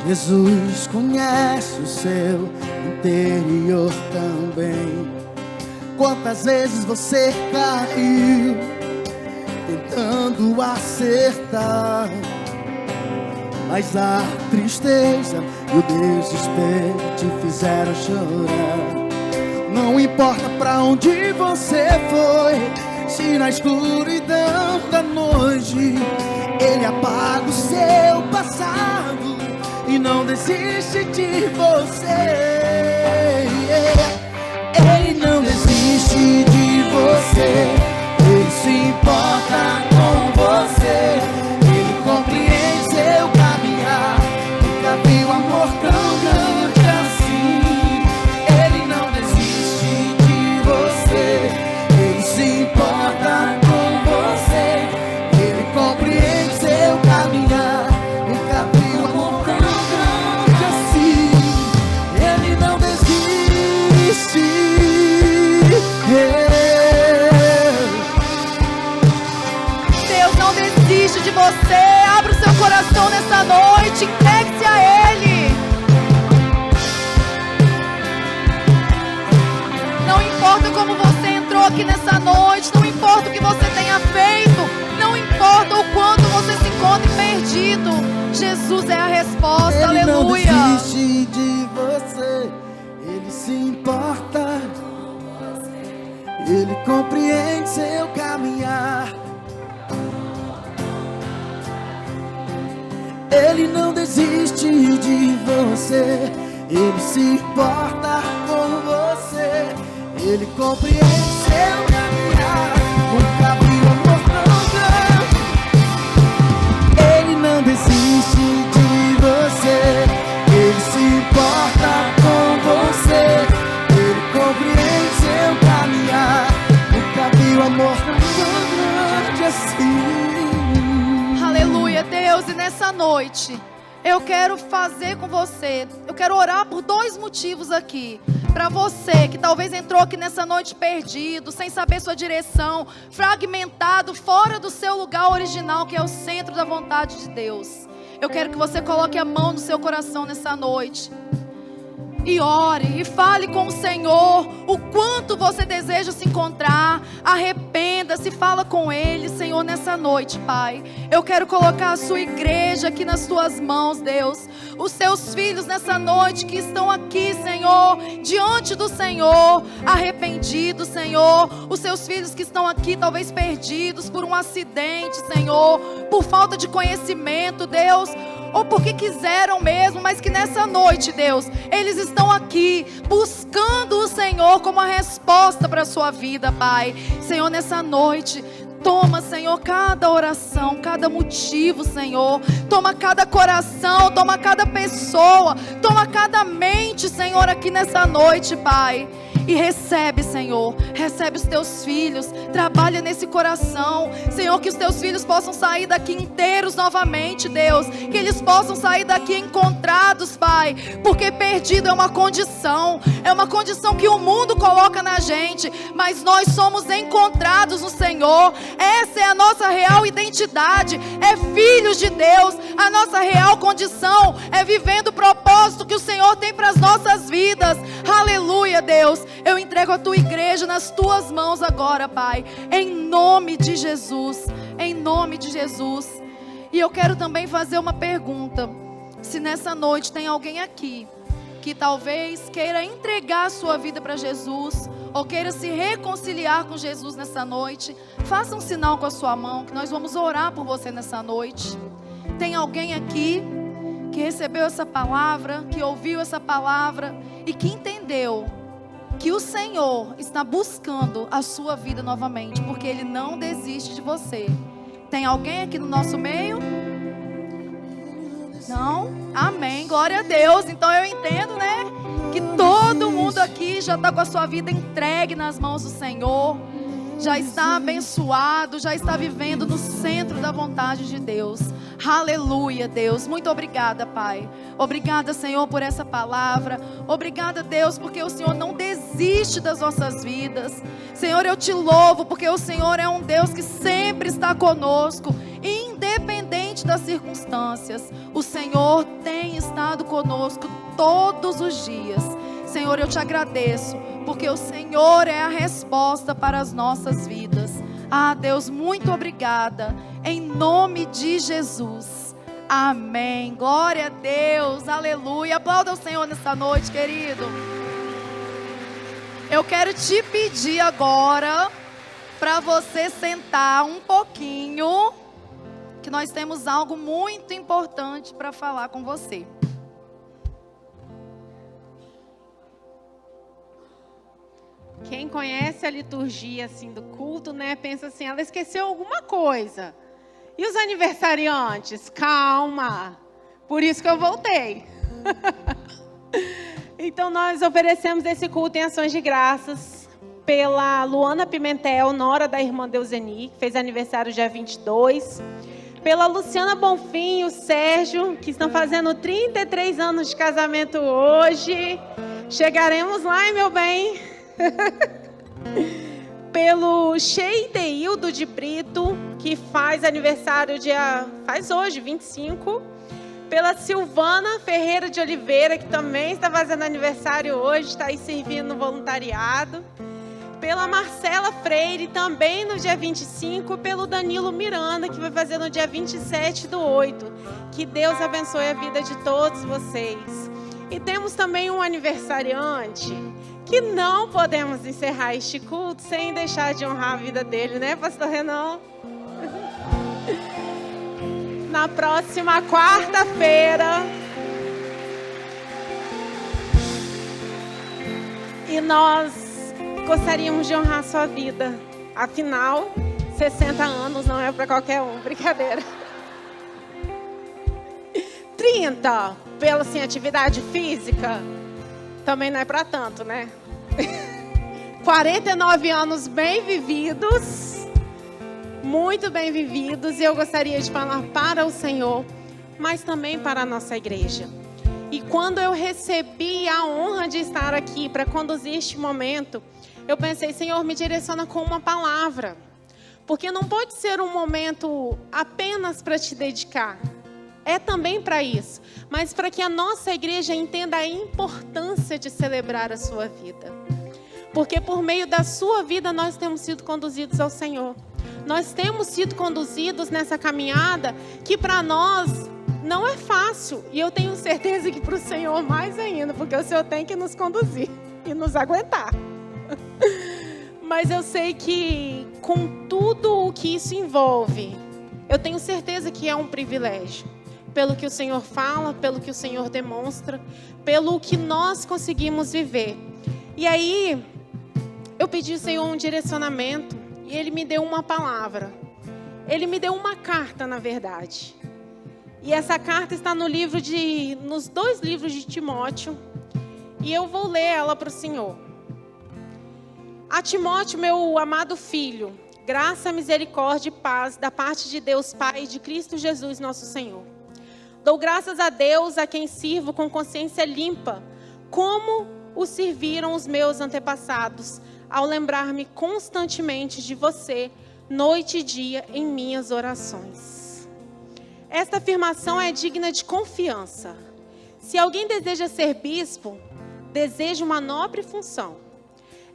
Jesus conhece o seu interior também. Quantas vezes você caiu tentando acertar, mas a tristeza e o desespero te fizeram chorar. Não importa pra onde você foi, se na escuridão da noite Ele apaga o seu passado e não desiste de você. Ele não desiste de você, Ele se importa com você, Ele compreende seu caminhar. Nunca vi um amor tão grande assim. Ele não desiste de você, Ele se importa com você, Ele compreende seu caminhar. Nunca vi um amor tão grande assim. Ele não desiste. Deus não desiste de você. Abra o seu coração nessa noite, entregue-se a Ele. Não importa como você entrou aqui nessa noite, não importa o que você tenha feito, não importa o quanto você se encontre perdido, Jesus é a resposta. Ele Aleluia. não desiste de você, Ele se importa compreende seu caminhar. Ele não desiste de você, Ele se importa com você. Ele compreende seu caminhar. Nunca viu amor tão grande. Ele não desiste de você, Ele se importa com você. Ele compreende seu caminhar. Nunca viu amor tão grande assim. Aleluia, Deus, e nessa noite eu quero fazer com você, eu quero orar por 2 motivos aqui. Para você que talvez entrou aqui nessa noite perdido, sem saber sua direção, fragmentado, fora do seu lugar original, que é o centro da vontade de Deus. Eu quero que você coloque a mão no seu coração nessa noite e ore, e fale com o Senhor o quanto você deseja se encontrar. Arrependa-se, fala com Ele. Senhor, nessa noite, Pai, eu quero colocar a sua igreja aqui nas tuas mãos, Deus. Os seus filhos nessa noite que estão aqui, Senhor, diante do Senhor, arrependidos, Senhor. Os seus filhos que estão aqui, talvez perdidos por um acidente, Senhor, por falta de conhecimento, Deus, ou porque quiseram mesmo, mas que nessa noite, Deus, eles estão aqui buscando o Senhor como a resposta para a sua vida, Pai. Senhor, nessa noite, toma, Senhor, cada oração, cada motivo, Senhor. Toma cada coração, toma cada pessoa, toma cada mente, Senhor, aqui nessa noite, Pai. E recebe, Senhor, recebe os teus filhos, trabalha nesse coração, Senhor, que os teus filhos possam sair daqui inteiros novamente, Deus, que eles possam sair daqui encontrados, Pai, porque perdido é uma condição que o mundo coloca na gente, mas nós somos encontrados no Senhor. Essa é a nossa real identidade, é filhos de Deus. A nossa real condição é vivendo o propósito que o Senhor tem para as nossas vidas. Aleluia, Deus. Eu entrego a tua igreja nas tuas mãos agora, Pai, em nome de Jesus, em nome de Jesus. E eu quero também fazer uma pergunta. Se nessa noite tem alguém aqui que talvez queira entregar a sua vida para Jesus, ou queira se reconciliar com Jesus nessa noite, faça um sinal com a sua mão, que nós vamos orar por você nessa noite. Tem alguém aqui que recebeu essa palavra, que ouviu essa palavra e que entendeu que o Senhor está buscando a sua vida novamente, porque Ele não desiste de você. Tem alguém aqui no nosso meio? Não? Amém, glória a Deus. Então eu entendo, né, que todo mundo aqui já está com a sua vida entregue nas mãos do Senhor, já está abençoado, já está vivendo no centro da vontade de Deus. Aleluia, Deus. Muito obrigada, Pai. Obrigada, Senhor, por essa palavra. Obrigada, Deus, porque o Senhor não desiste das nossas vidas. Senhor, eu te louvo, porque o Senhor é um Deus que sempre está conosco, independente das circunstâncias. O Senhor tem estado conosco todos os dias. Senhor, eu te agradeço, porque o Senhor é a resposta para as nossas vidas. Ah, Deus, muito obrigada. Em nome de Jesus. Amém. Glória a Deus. Aleluia. Aplauda o Senhor nessa noite, querido. Eu quero te pedir agora para você sentar um pouquinho, que nós temos algo muito importante para falar com você. Quem conhece a liturgia assim do culto, né, pensa assim, ela esqueceu alguma coisa. E os aniversariantes? Calma. Por isso que eu voltei. Então nós oferecemos esse culto em ações de graças pela Luana Pimentel, nora da irmã Deuseni, que fez aniversário dia 22. Pela Luciana Bonfim e o Sérgio, que estão fazendo 33 anos de casamento hoje. Chegaremos lá, hein, meu bem? Pelo Sheideildo de Brito, que faz aniversário faz hoje, 25. Pela Silvana Ferreira de Oliveira, que também está fazendo aniversário hoje, está aí servindo no voluntariado. Pela Marcela Freire, também no dia 25. Pelo Danilo Miranda, que vai fazer no dia 27/8. Que Deus abençoe a vida de todos vocês. E temos também um aniversariante que não podemos encerrar este culto sem deixar de honrar a vida dele, né, pastor Renan? Na próxima quarta-feira. E nós gostaríamos de honrar a sua vida. Afinal, 60 anos não é para qualquer um, brincadeira. 30, pela assim, atividade física, também não é para tanto, né? 49 anos bem vividos, muito bem vividos. E eu gostaria de falar para o Senhor, mas também para a nossa igreja. E quando eu recebi a honra de estar aqui para conduzir este momento, eu pensei, Senhor, me direciona com uma palavra. Porque não pode ser um momento apenas para te dedicar. É também para isso. Mas para que a nossa igreja entenda a importância de celebrar a sua vida. Porque por meio da sua vida nós temos sido conduzidos ao Senhor. Nós temos sido conduzidos nessa caminhada que para nós não é fácil. E eu tenho certeza que para o Senhor mais ainda. Porque o Senhor tem que nos conduzir e nos aguentar. Mas eu sei que com tudo o que isso envolve, eu tenho certeza que é um privilégio. Pelo que o Senhor fala, pelo que o Senhor demonstra, pelo que nós conseguimos viver. E aí, eu pedi ao Senhor um direcionamento e Ele me deu uma palavra. Ele me deu uma carta, na verdade. E essa carta está nos 2 livros de Timóteo. E eu vou ler ela para o Senhor. A Timóteo, meu amado filho, graça, misericórdia e paz da parte de Deus Pai e de Cristo Jesus, nosso Senhor. Dou graças a Deus, a quem sirvo com consciência limpa, como o serviram os meus antepassados, ao lembrar-me constantemente de você, noite e dia, em minhas orações. Esta afirmação é digna de confiança. Se alguém deseja ser bispo, deseja uma nobre função.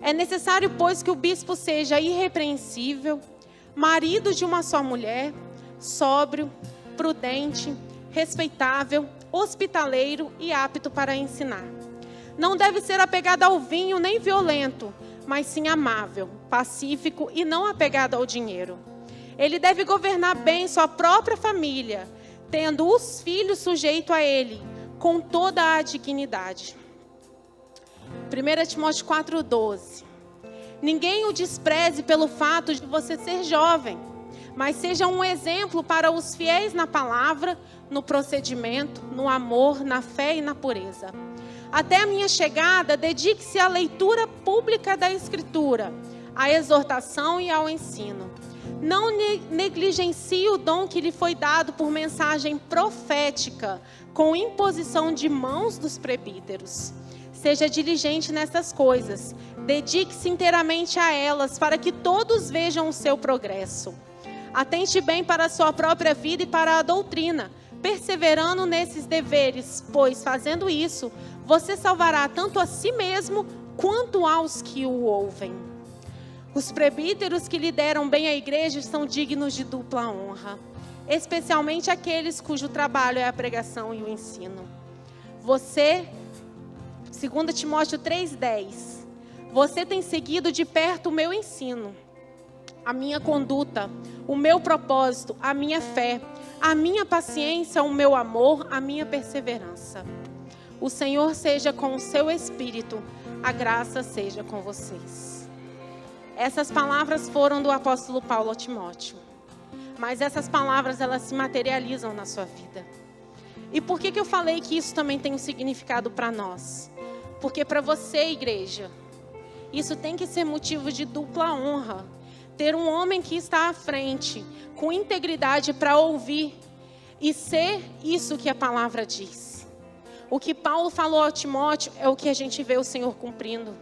É necessário, pois, que o bispo seja irrepreensível, marido de uma só mulher, sóbrio, prudente, respeitável, hospitaleiro e apto para ensinar. Não deve ser apegado ao vinho nem violento, mas sim amável, pacífico e não apegado ao dinheiro. Ele deve governar bem sua própria família, tendo os filhos sujeitos a ele, com toda a dignidade. 1 Timóteo 4,12. Ninguém o despreze pelo fato de você ser jovem, mas seja um exemplo para os fiéis na palavra, no procedimento, no amor, na fé e na pureza. Até a minha chegada, dedique-se à leitura pública da Escritura, à exortação e ao ensino. Não negligencie o dom que lhe foi dado por mensagem profética, com imposição de mãos dos presbíteros. Seja diligente nessas coisas, dedique-se inteiramente a elas, para que todos vejam o seu progresso. Atente bem para a sua própria vida e para a doutrina, perseverando nesses deveres, pois, fazendo isso, você salvará tanto a si mesmo, quanto aos que o ouvem. Os presbíteros que lideram bem a igreja são dignos de dupla honra, especialmente aqueles cujo trabalho é a pregação e o ensino. Você, 2 Timóteo 3,10, você tem seguido de perto o meu ensino, a minha conduta, o meu propósito, a minha fé, a minha paciência, o meu amor, a minha perseverança. O Senhor seja com o seu espírito, a graça seja com vocês. Essas palavras foram do apóstolo Paulo a Timóteo. Mas essas palavras, elas se materializam na sua vida. E por que eu falei que isso também tem um significado para nós? Porque para você, igreja, isso tem que ser motivo de dupla honra. Ter um homem que está à frente, com integridade para ouvir e ser isso que a palavra diz. O que Paulo falou a Timóteo é o que a gente vê o Senhor cumprindo.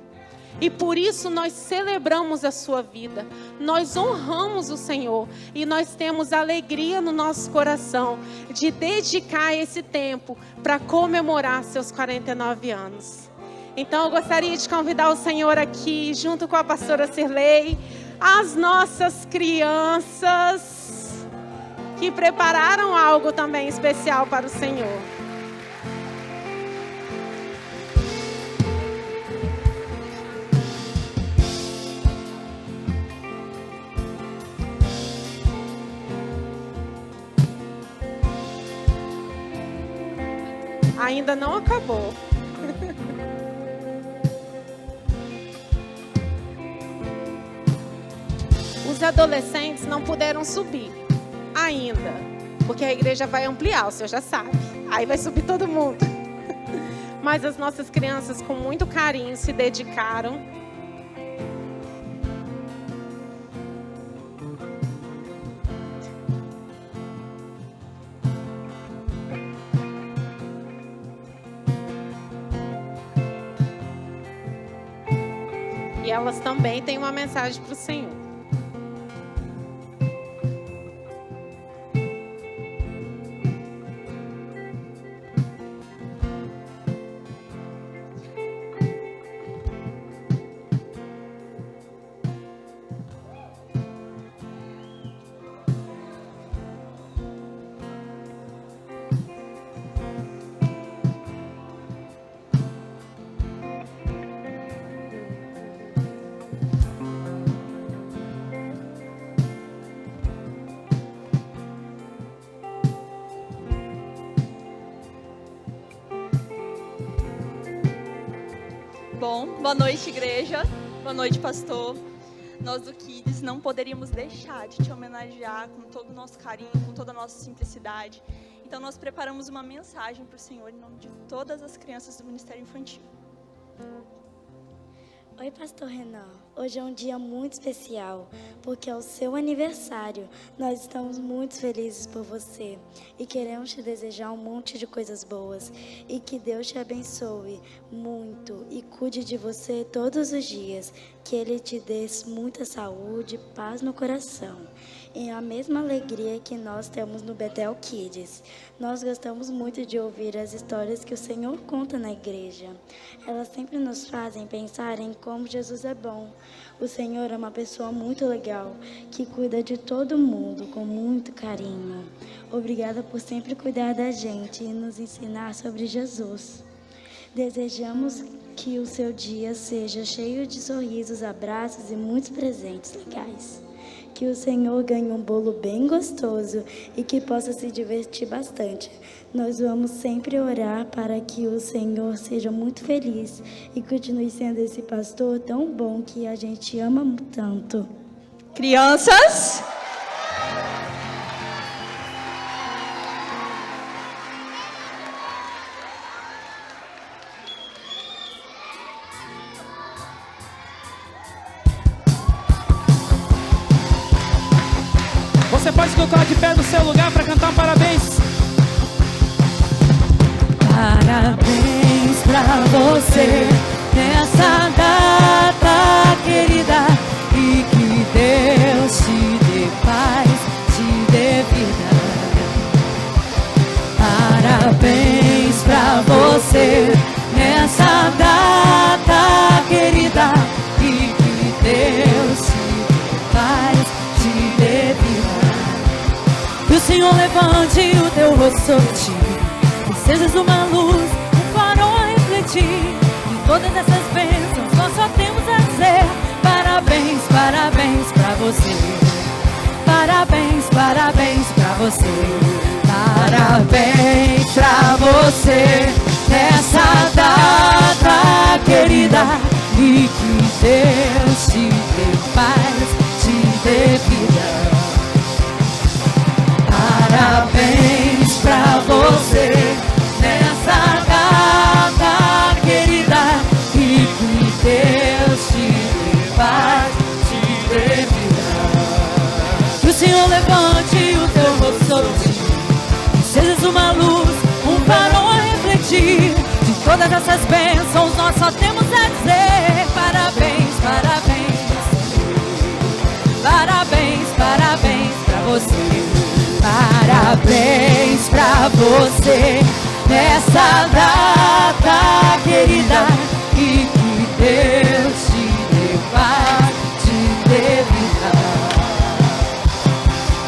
E por isso nós celebramos a sua vida, nós honramos o Senhor e nós temos alegria no nosso coração de dedicar esse tempo para comemorar seus 49 anos. Então eu gostaria de convidar o Senhor aqui, junto com a pastora Cirlei, as nossas crianças que prepararam algo também especial para o Senhor. Ainda não acabou. Os adolescentes não puderam subir ainda, porque a igreja vai ampliar, o senhor já sabe. Aí vai subir todo mundo. Mas as nossas crianças, com muito carinho, se dedicaram. E elas também têm uma mensagem para o Senhor. Bom, boa noite, igreja. Boa noite, pastor. Nós do Kids não poderíamos deixar de te homenagear com todo o nosso carinho, com toda a nossa simplicidade. Então, nós preparamos uma mensagem para o Senhor em nome de todas as crianças do Ministério Infantil. Oi, pastor Renan. Hoje é um dia muito especial, porque é o seu aniversário. Nós estamos muito felizes por você e queremos te desejar um monte de coisas boas. E que Deus te abençoe muito e cuide de você todos os dias. Que Ele te dê muita saúde e paz no coração. E a mesma alegria que nós temos no Bethel Kids. Nós gostamos muito de ouvir as histórias que o Senhor conta na igreja. Elas sempre nos fazem pensar em como Jesus é bom. O Senhor é uma pessoa muito legal, que cuida de todo mundo com muito carinho. Obrigada por sempre cuidar da gente e nos ensinar sobre Jesus. Desejamos que o seu dia seja cheio de sorrisos, abraços e muitos presentes legais. Que o Senhor ganhe um bolo bem gostoso e que possa se divertir bastante. Nós vamos sempre orar para que o Senhor seja muito feliz e continue sendo esse pastor tão bom que a gente ama tanto. Crianças, você pode colocar de pé no seu lugar para cantar um parabéns. Parabéns pra você nessa data querida, e que Deus te dê paz, te dê vida. Parabéns pra você nessa data querida, e que Deus te dê paz, te dê vida. Que o Senhor levante o teu rosto sobre ti, sejas uma luz, um farol a refletir. Em todas essas bênçãos nós só temos a dizer parabéns, parabéns pra você. Parabéns, parabéns pra você. Parabéns pra você nessa data querida, e que Deus te dê paz, te dê vida. Parabéns pra você nessa data querida, e que Deus te dê paz, te dê vida. Que o Senhor levante o teu rosto sobre ti, e sejas uma luz, um farol a refletir. De todas essas bênçãos nós só temos a dizer parabéns, parabéns. Parabéns, parabéns pra você. Parabéns pra você nessa data querida, e que Deus te dê paz, te dê vida.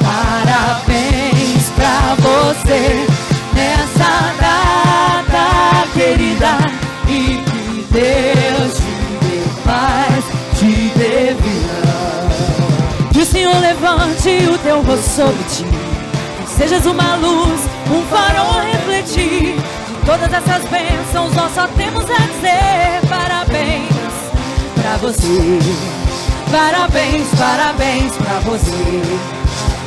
Parabéns pra você nessa data querida, e que Deus te dê paz, te dê vida. Que o Senhor levante o teu rosto sobre ti, sejas uma luz, um farol a refletir. De todas todas essas bênçãos, nós só temos a dizer parabéns pra você. Parabéns, parabéns pra você.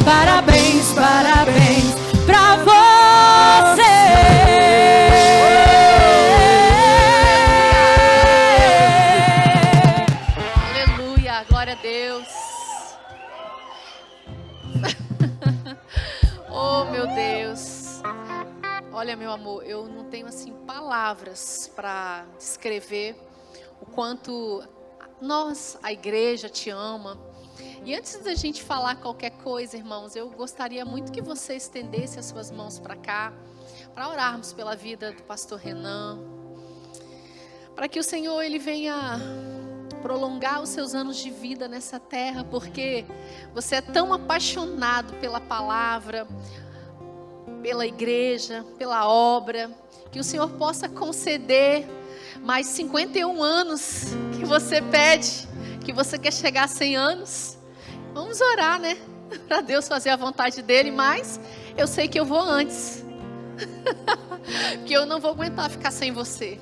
Parabéns, parabéns pra você. Aleluia, glória a Deus. Oh, meu Deus. Olha, meu amor, eu não tenho assim palavras para descrever o quanto nós, a igreja, te ama. E antes da gente falar qualquer coisa, irmãos, eu gostaria muito que você estendesse as suas mãos para cá, para orarmos pela vida do pastor Renan, para que o Senhor, ele venha prolongar os seus anos de vida nessa terra, porque você é tão apaixonado pela palavra, pela igreja, pela obra, que o Senhor possa conceder mais 51 anos que você pede, que você quer chegar a 100 anos. Vamos orar, né? Para Deus fazer a vontade dele, mas eu sei que eu vou antes. Que eu não vou aguentar ficar sem você.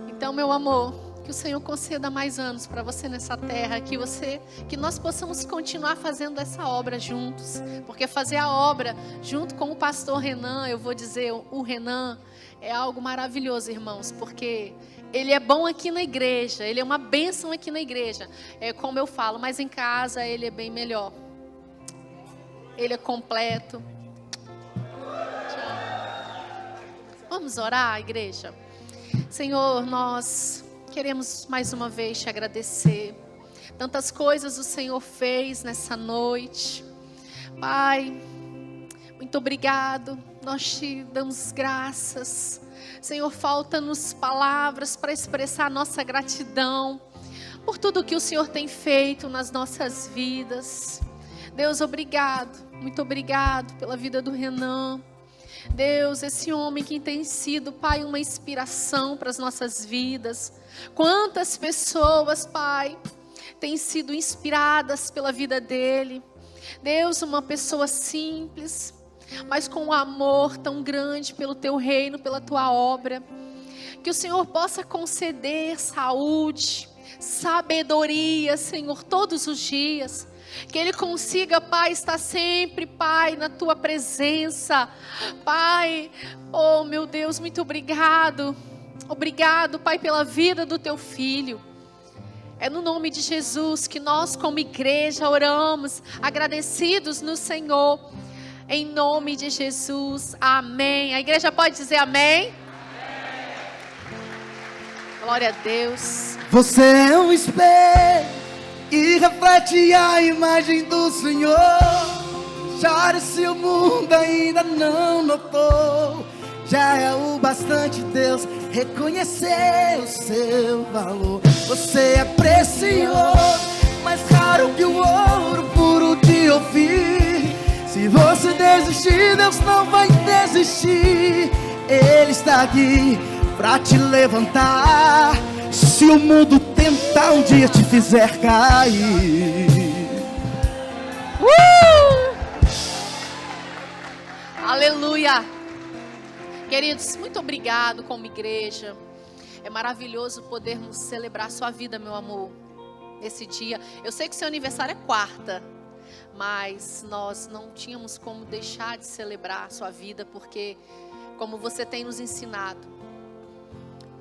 Então, meu amor, que o Senhor conceda mais anos para você nessa terra, que nós possamos continuar fazendo essa obra juntos, porque fazer a obra junto com o pastor Renan, eu vou dizer, o Renan é algo maravilhoso, irmãos, porque ele é bom aqui na igreja, ele é uma bênção aqui na igreja, é como eu falo, mas em casa ele é bem melhor, ele é completo. Vamos orar, igreja? Senhor, nós queremos mais uma vez te agradecer. Tantas coisas o Senhor fez nessa noite. Pai, muito obrigado. Nós te damos graças. Senhor, falta-nos palavras para expressar a nossa gratidão por tudo que o Senhor tem feito nas nossas vidas. Deus, obrigado. Muito obrigado pela vida do Renan. Deus, esse homem que tem sido, Pai, uma inspiração para as nossas vidas. Quantas pessoas, Pai, têm sido inspiradas pela vida dele. Deus, uma pessoa simples, mas com um amor tão grande pelo teu reino, pela tua obra. Que o Senhor possa conceder saúde, sabedoria, Senhor, todos os dias. Que ele consiga, Pai, estar sempre, Pai, na tua presença. Pai, oh meu Deus, muito obrigado. Obrigado, Pai, pela vida do teu filho. É no nome de Jesus que nós, como igreja, oramos, agradecidos no Senhor. Em nome de Jesus, amém. A igreja pode dizer amém? Glória a Deus. Você é um espelho e reflete a imagem do Senhor. Chore se o mundo ainda não notou. Já é o bastante Deus reconhecer o seu valor. Você é precioso, mais raro que o ouro puro de ouvir. Se você desistir, Deus não vai desistir. Ele está aqui pra te levantar. Se o mundo tentar um dia te fizer cair. Aleluia. Queridos, muito obrigado como igreja. É maravilhoso podermos celebrar sua vida, meu amor, nesse dia. Eu sei que seu aniversário é quarta, mas nós não tínhamos como deixar de celebrar a sua vida, porque como você tem nos ensinado,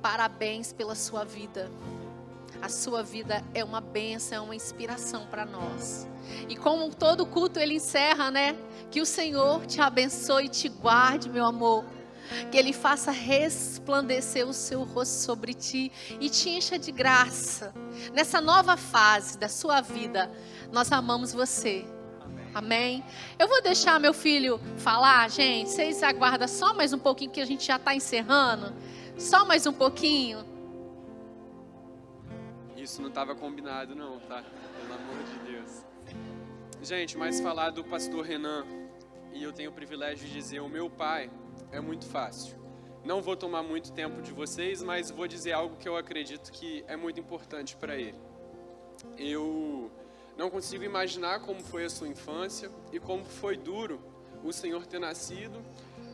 parabéns pela sua vida. A sua vida é uma bênção, é uma inspiração para nós. E como todo culto ele encerra, né? Que o Senhor te abençoe e te guarde, meu amor. Que Ele faça resplandecer o seu rosto sobre ti e te encha de graça. Nessa nova fase da sua vida, nós amamos você. Amém? Eu vou deixar meu filho falar, gente. Vocês aguardam só mais um pouquinho, que a gente já está encerrando. Só mais um pouquinho. Isso não estava combinado não, tá? Pelo amor de Deus. Gente, mas falar do pastor Renan, e eu tenho o privilégio de dizer, o meu pai, é muito fácil. Não vou tomar muito tempo de vocês, mas vou dizer algo que eu acredito que é muito importante para ele. Eu não consigo imaginar como foi a sua infância e como foi duro o Senhor ter nascido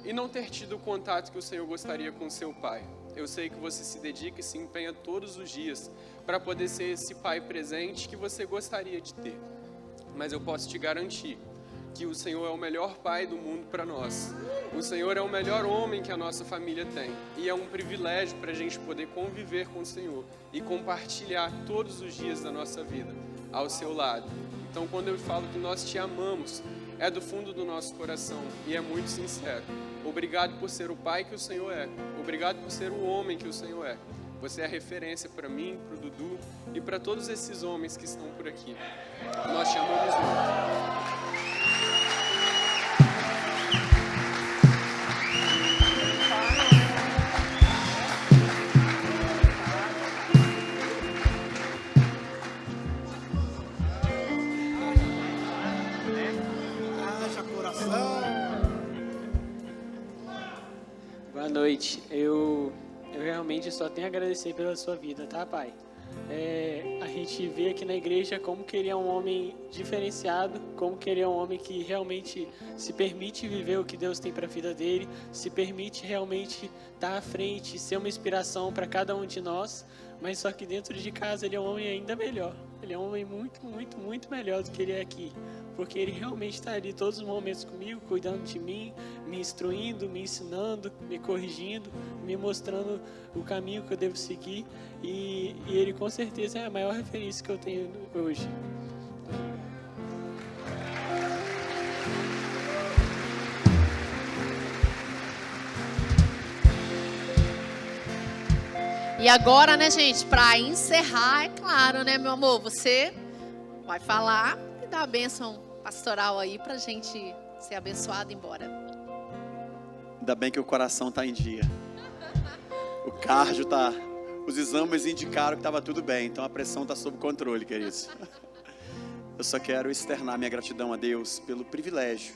e não ter tido o contato que o Senhor gostaria com seu pai. Eu sei que você se dedica e se empenha todos os dias para poder ser esse pai presente que você gostaria de ter. Mas eu posso te garantir que o Senhor é o melhor pai do mundo para nós. O Senhor é o melhor homem que a nossa família tem. E é um privilégio para a gente poder conviver com o Senhor e compartilhar todos os dias da nossa vida ao seu lado. Então, quando eu falo que nós te amamos, é do fundo do nosso coração e é muito sincero. Obrigado por ser o pai que o Senhor é. Obrigado por ser o homem que o Senhor é. Você é referência para mim, para o Dudu e para todos esses homens que estão por aqui. Nós te amamos muito. Boa noite. Eu realmente só tenho a agradecer pela sua vida, tá, pai? A gente vê aqui na igreja como que ele é um homem diferenciado, como que ele é um homem que realmente se permite viver o que Deus tem para a vida dele, se permite realmente estar à frente, ser uma inspiração para cada um de nós, mas só que dentro de casa ele é um homem ainda melhor. Ele é um homem muito, muito, muito melhor do que ele é aqui. Porque ele realmente está ali todos os momentos comigo, cuidando de mim, me instruindo, me ensinando, me corrigindo, me mostrando o caminho que eu devo seguir. E ele com certeza é a maior referência que eu tenho hoje. E agora, né, gente, para encerrar, é claro, né, meu amor, você vai falar e dar a bênção pastoral aí pra gente ser abençoado e ir embora. Ainda bem que o coração tá em dia. O cardio tá... Os exames indicaram que estava tudo bem, então a pressão está sob controle, queridos. Eu só quero externar minha gratidão a Deus pelo privilégio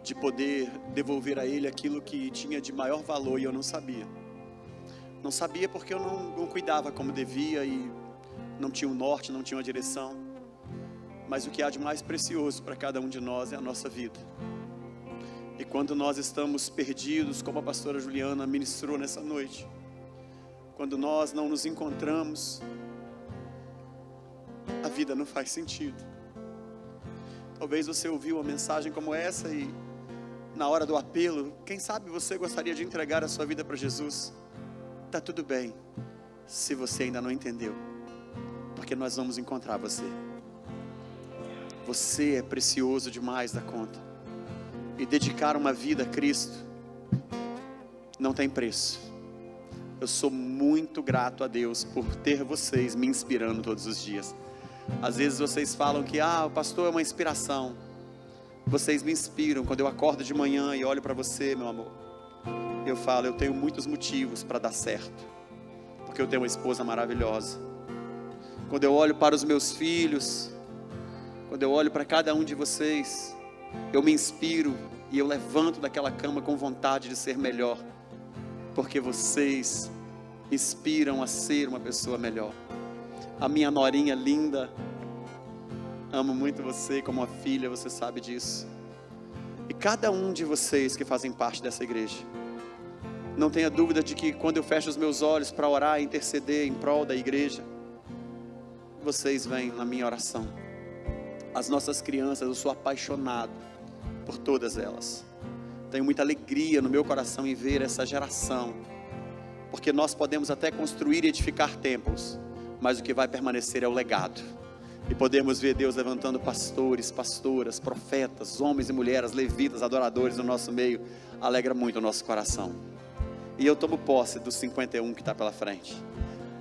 de poder devolver a Ele aquilo que tinha de maior valor e eu não sabia. Não sabia porque eu não cuidava como devia e não tinha um norte, não tinha uma direção. Mas o que há de mais precioso para cada um de nós é a nossa vida. E quando nós estamos perdidos, como a pastora Juliana ministrou nessa noite, quando nós não nos encontramos, a vida não faz sentido. Talvez você ouviu uma mensagem como essa e na hora do apelo, quem sabe você gostaria de entregar a sua vida para Jesus. Tá tudo bem, se você ainda não entendeu, porque nós vamos encontrar você. Você é precioso demais da conta. E dedicar uma vida a Cristo não tem preço. Eu sou muito grato a Deus por ter vocês me inspirando todos os dias. Às vezes vocês falam que o pastor é uma inspiração. Vocês me inspiram quando eu acordo de manhã e olho para você, meu amor. Eu falo, eu tenho muitos motivos para dar certo, porque eu tenho uma esposa maravilhosa. Quando eu olho para os meus filhos, quando eu olho para cada um de vocês, eu me inspiro e eu levanto daquela cama com vontade de ser melhor, porque vocês me inspiram a ser uma pessoa melhor. A minha norinha linda, amo muito você como uma filha, você sabe disso. E cada um de vocês que fazem parte dessa igreja, não tenha dúvida de que quando eu fecho os meus olhos para orar e interceder em prol da igreja, vocês vêm na minha oração. As nossas crianças, eu sou apaixonado por todas elas. Tenho muita alegria no meu coração em ver essa geração, porque nós podemos até construir e edificar templos, mas o que vai permanecer é o legado. E podemos ver Deus levantando pastores, pastoras, profetas, homens e mulheres, levitas, adoradores no nosso meio. Alegra muito o nosso coração. E eu tomo posse dos 51 que está pela frente.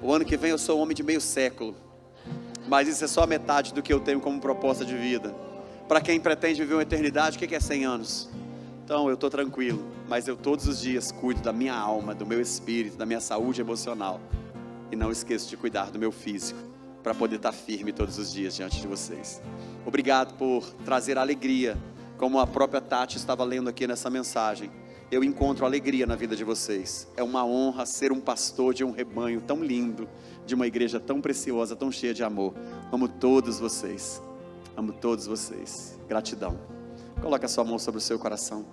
O ano que vem eu sou um homem de meio século, mas isso é só a metade do que eu tenho como proposta de vida. Para quem pretende viver uma eternidade, o que é 100 anos? Então eu estou tranquilo, mas eu todos os dias cuido da minha alma, do meu espírito, da minha saúde emocional. E não esqueço de cuidar do meu físico, para poder estar firme todos os dias diante de vocês. Obrigado por trazer alegria, como a própria Tati estava lendo aqui nessa mensagem. Eu encontro alegria na vida de vocês. É uma honra ser um pastor de um rebanho tão lindo, de uma igreja tão preciosa, tão cheia de amor. Amo todos vocês. Amo todos vocês. Gratidão. Coloque a sua mão sobre o seu coração.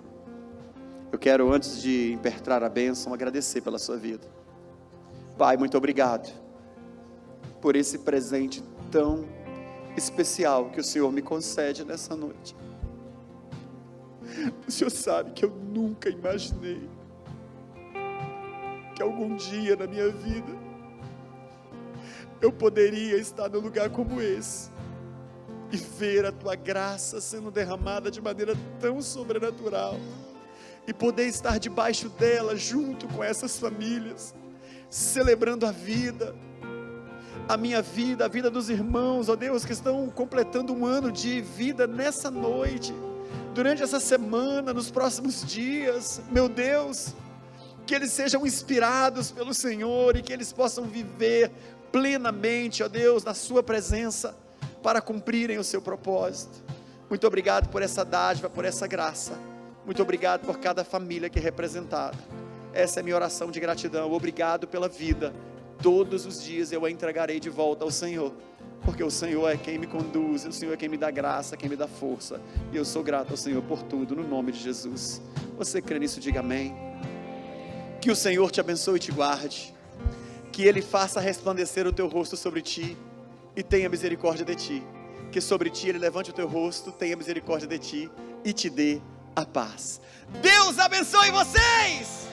Eu quero, antes de impetrar a bênção, agradecer pela sua vida. Pai, muito obrigado por esse presente tão especial que o Senhor me concede nessa noite. O Senhor sabe que eu nunca imaginei que algum dia na minha vida eu poderia estar num lugar como esse e ver a Tua graça sendo derramada de maneira tão sobrenatural e poder estar debaixo dela junto com essas famílias, celebrando a vida, a minha vida, a vida dos irmãos, ó Deus, que estão completando um ano de vida nessa noite, durante essa semana, nos próximos dias. Meu Deus, que eles sejam inspirados pelo Senhor e que eles possam viver plenamente, ó Deus, na sua presença, para cumprirem o seu propósito. Muito obrigado por essa dádiva, por essa graça. Muito obrigado por cada família que é representada. Essa é a minha oração de gratidão. Obrigado pela vida. Todos os dias eu a entregarei de volta ao Senhor, porque o Senhor é quem me conduz, o Senhor é quem me dá graça, quem me dá força, e eu sou grato ao Senhor por tudo, no nome de Jesus. Você crê nisso? Diga amém. Que o Senhor te abençoe e te guarde, que Ele faça resplandecer o teu rosto sobre ti e tenha misericórdia de ti, que sobre ti Ele levante o teu rosto, tenha misericórdia de ti e te dê a paz. Deus abençoe vocês!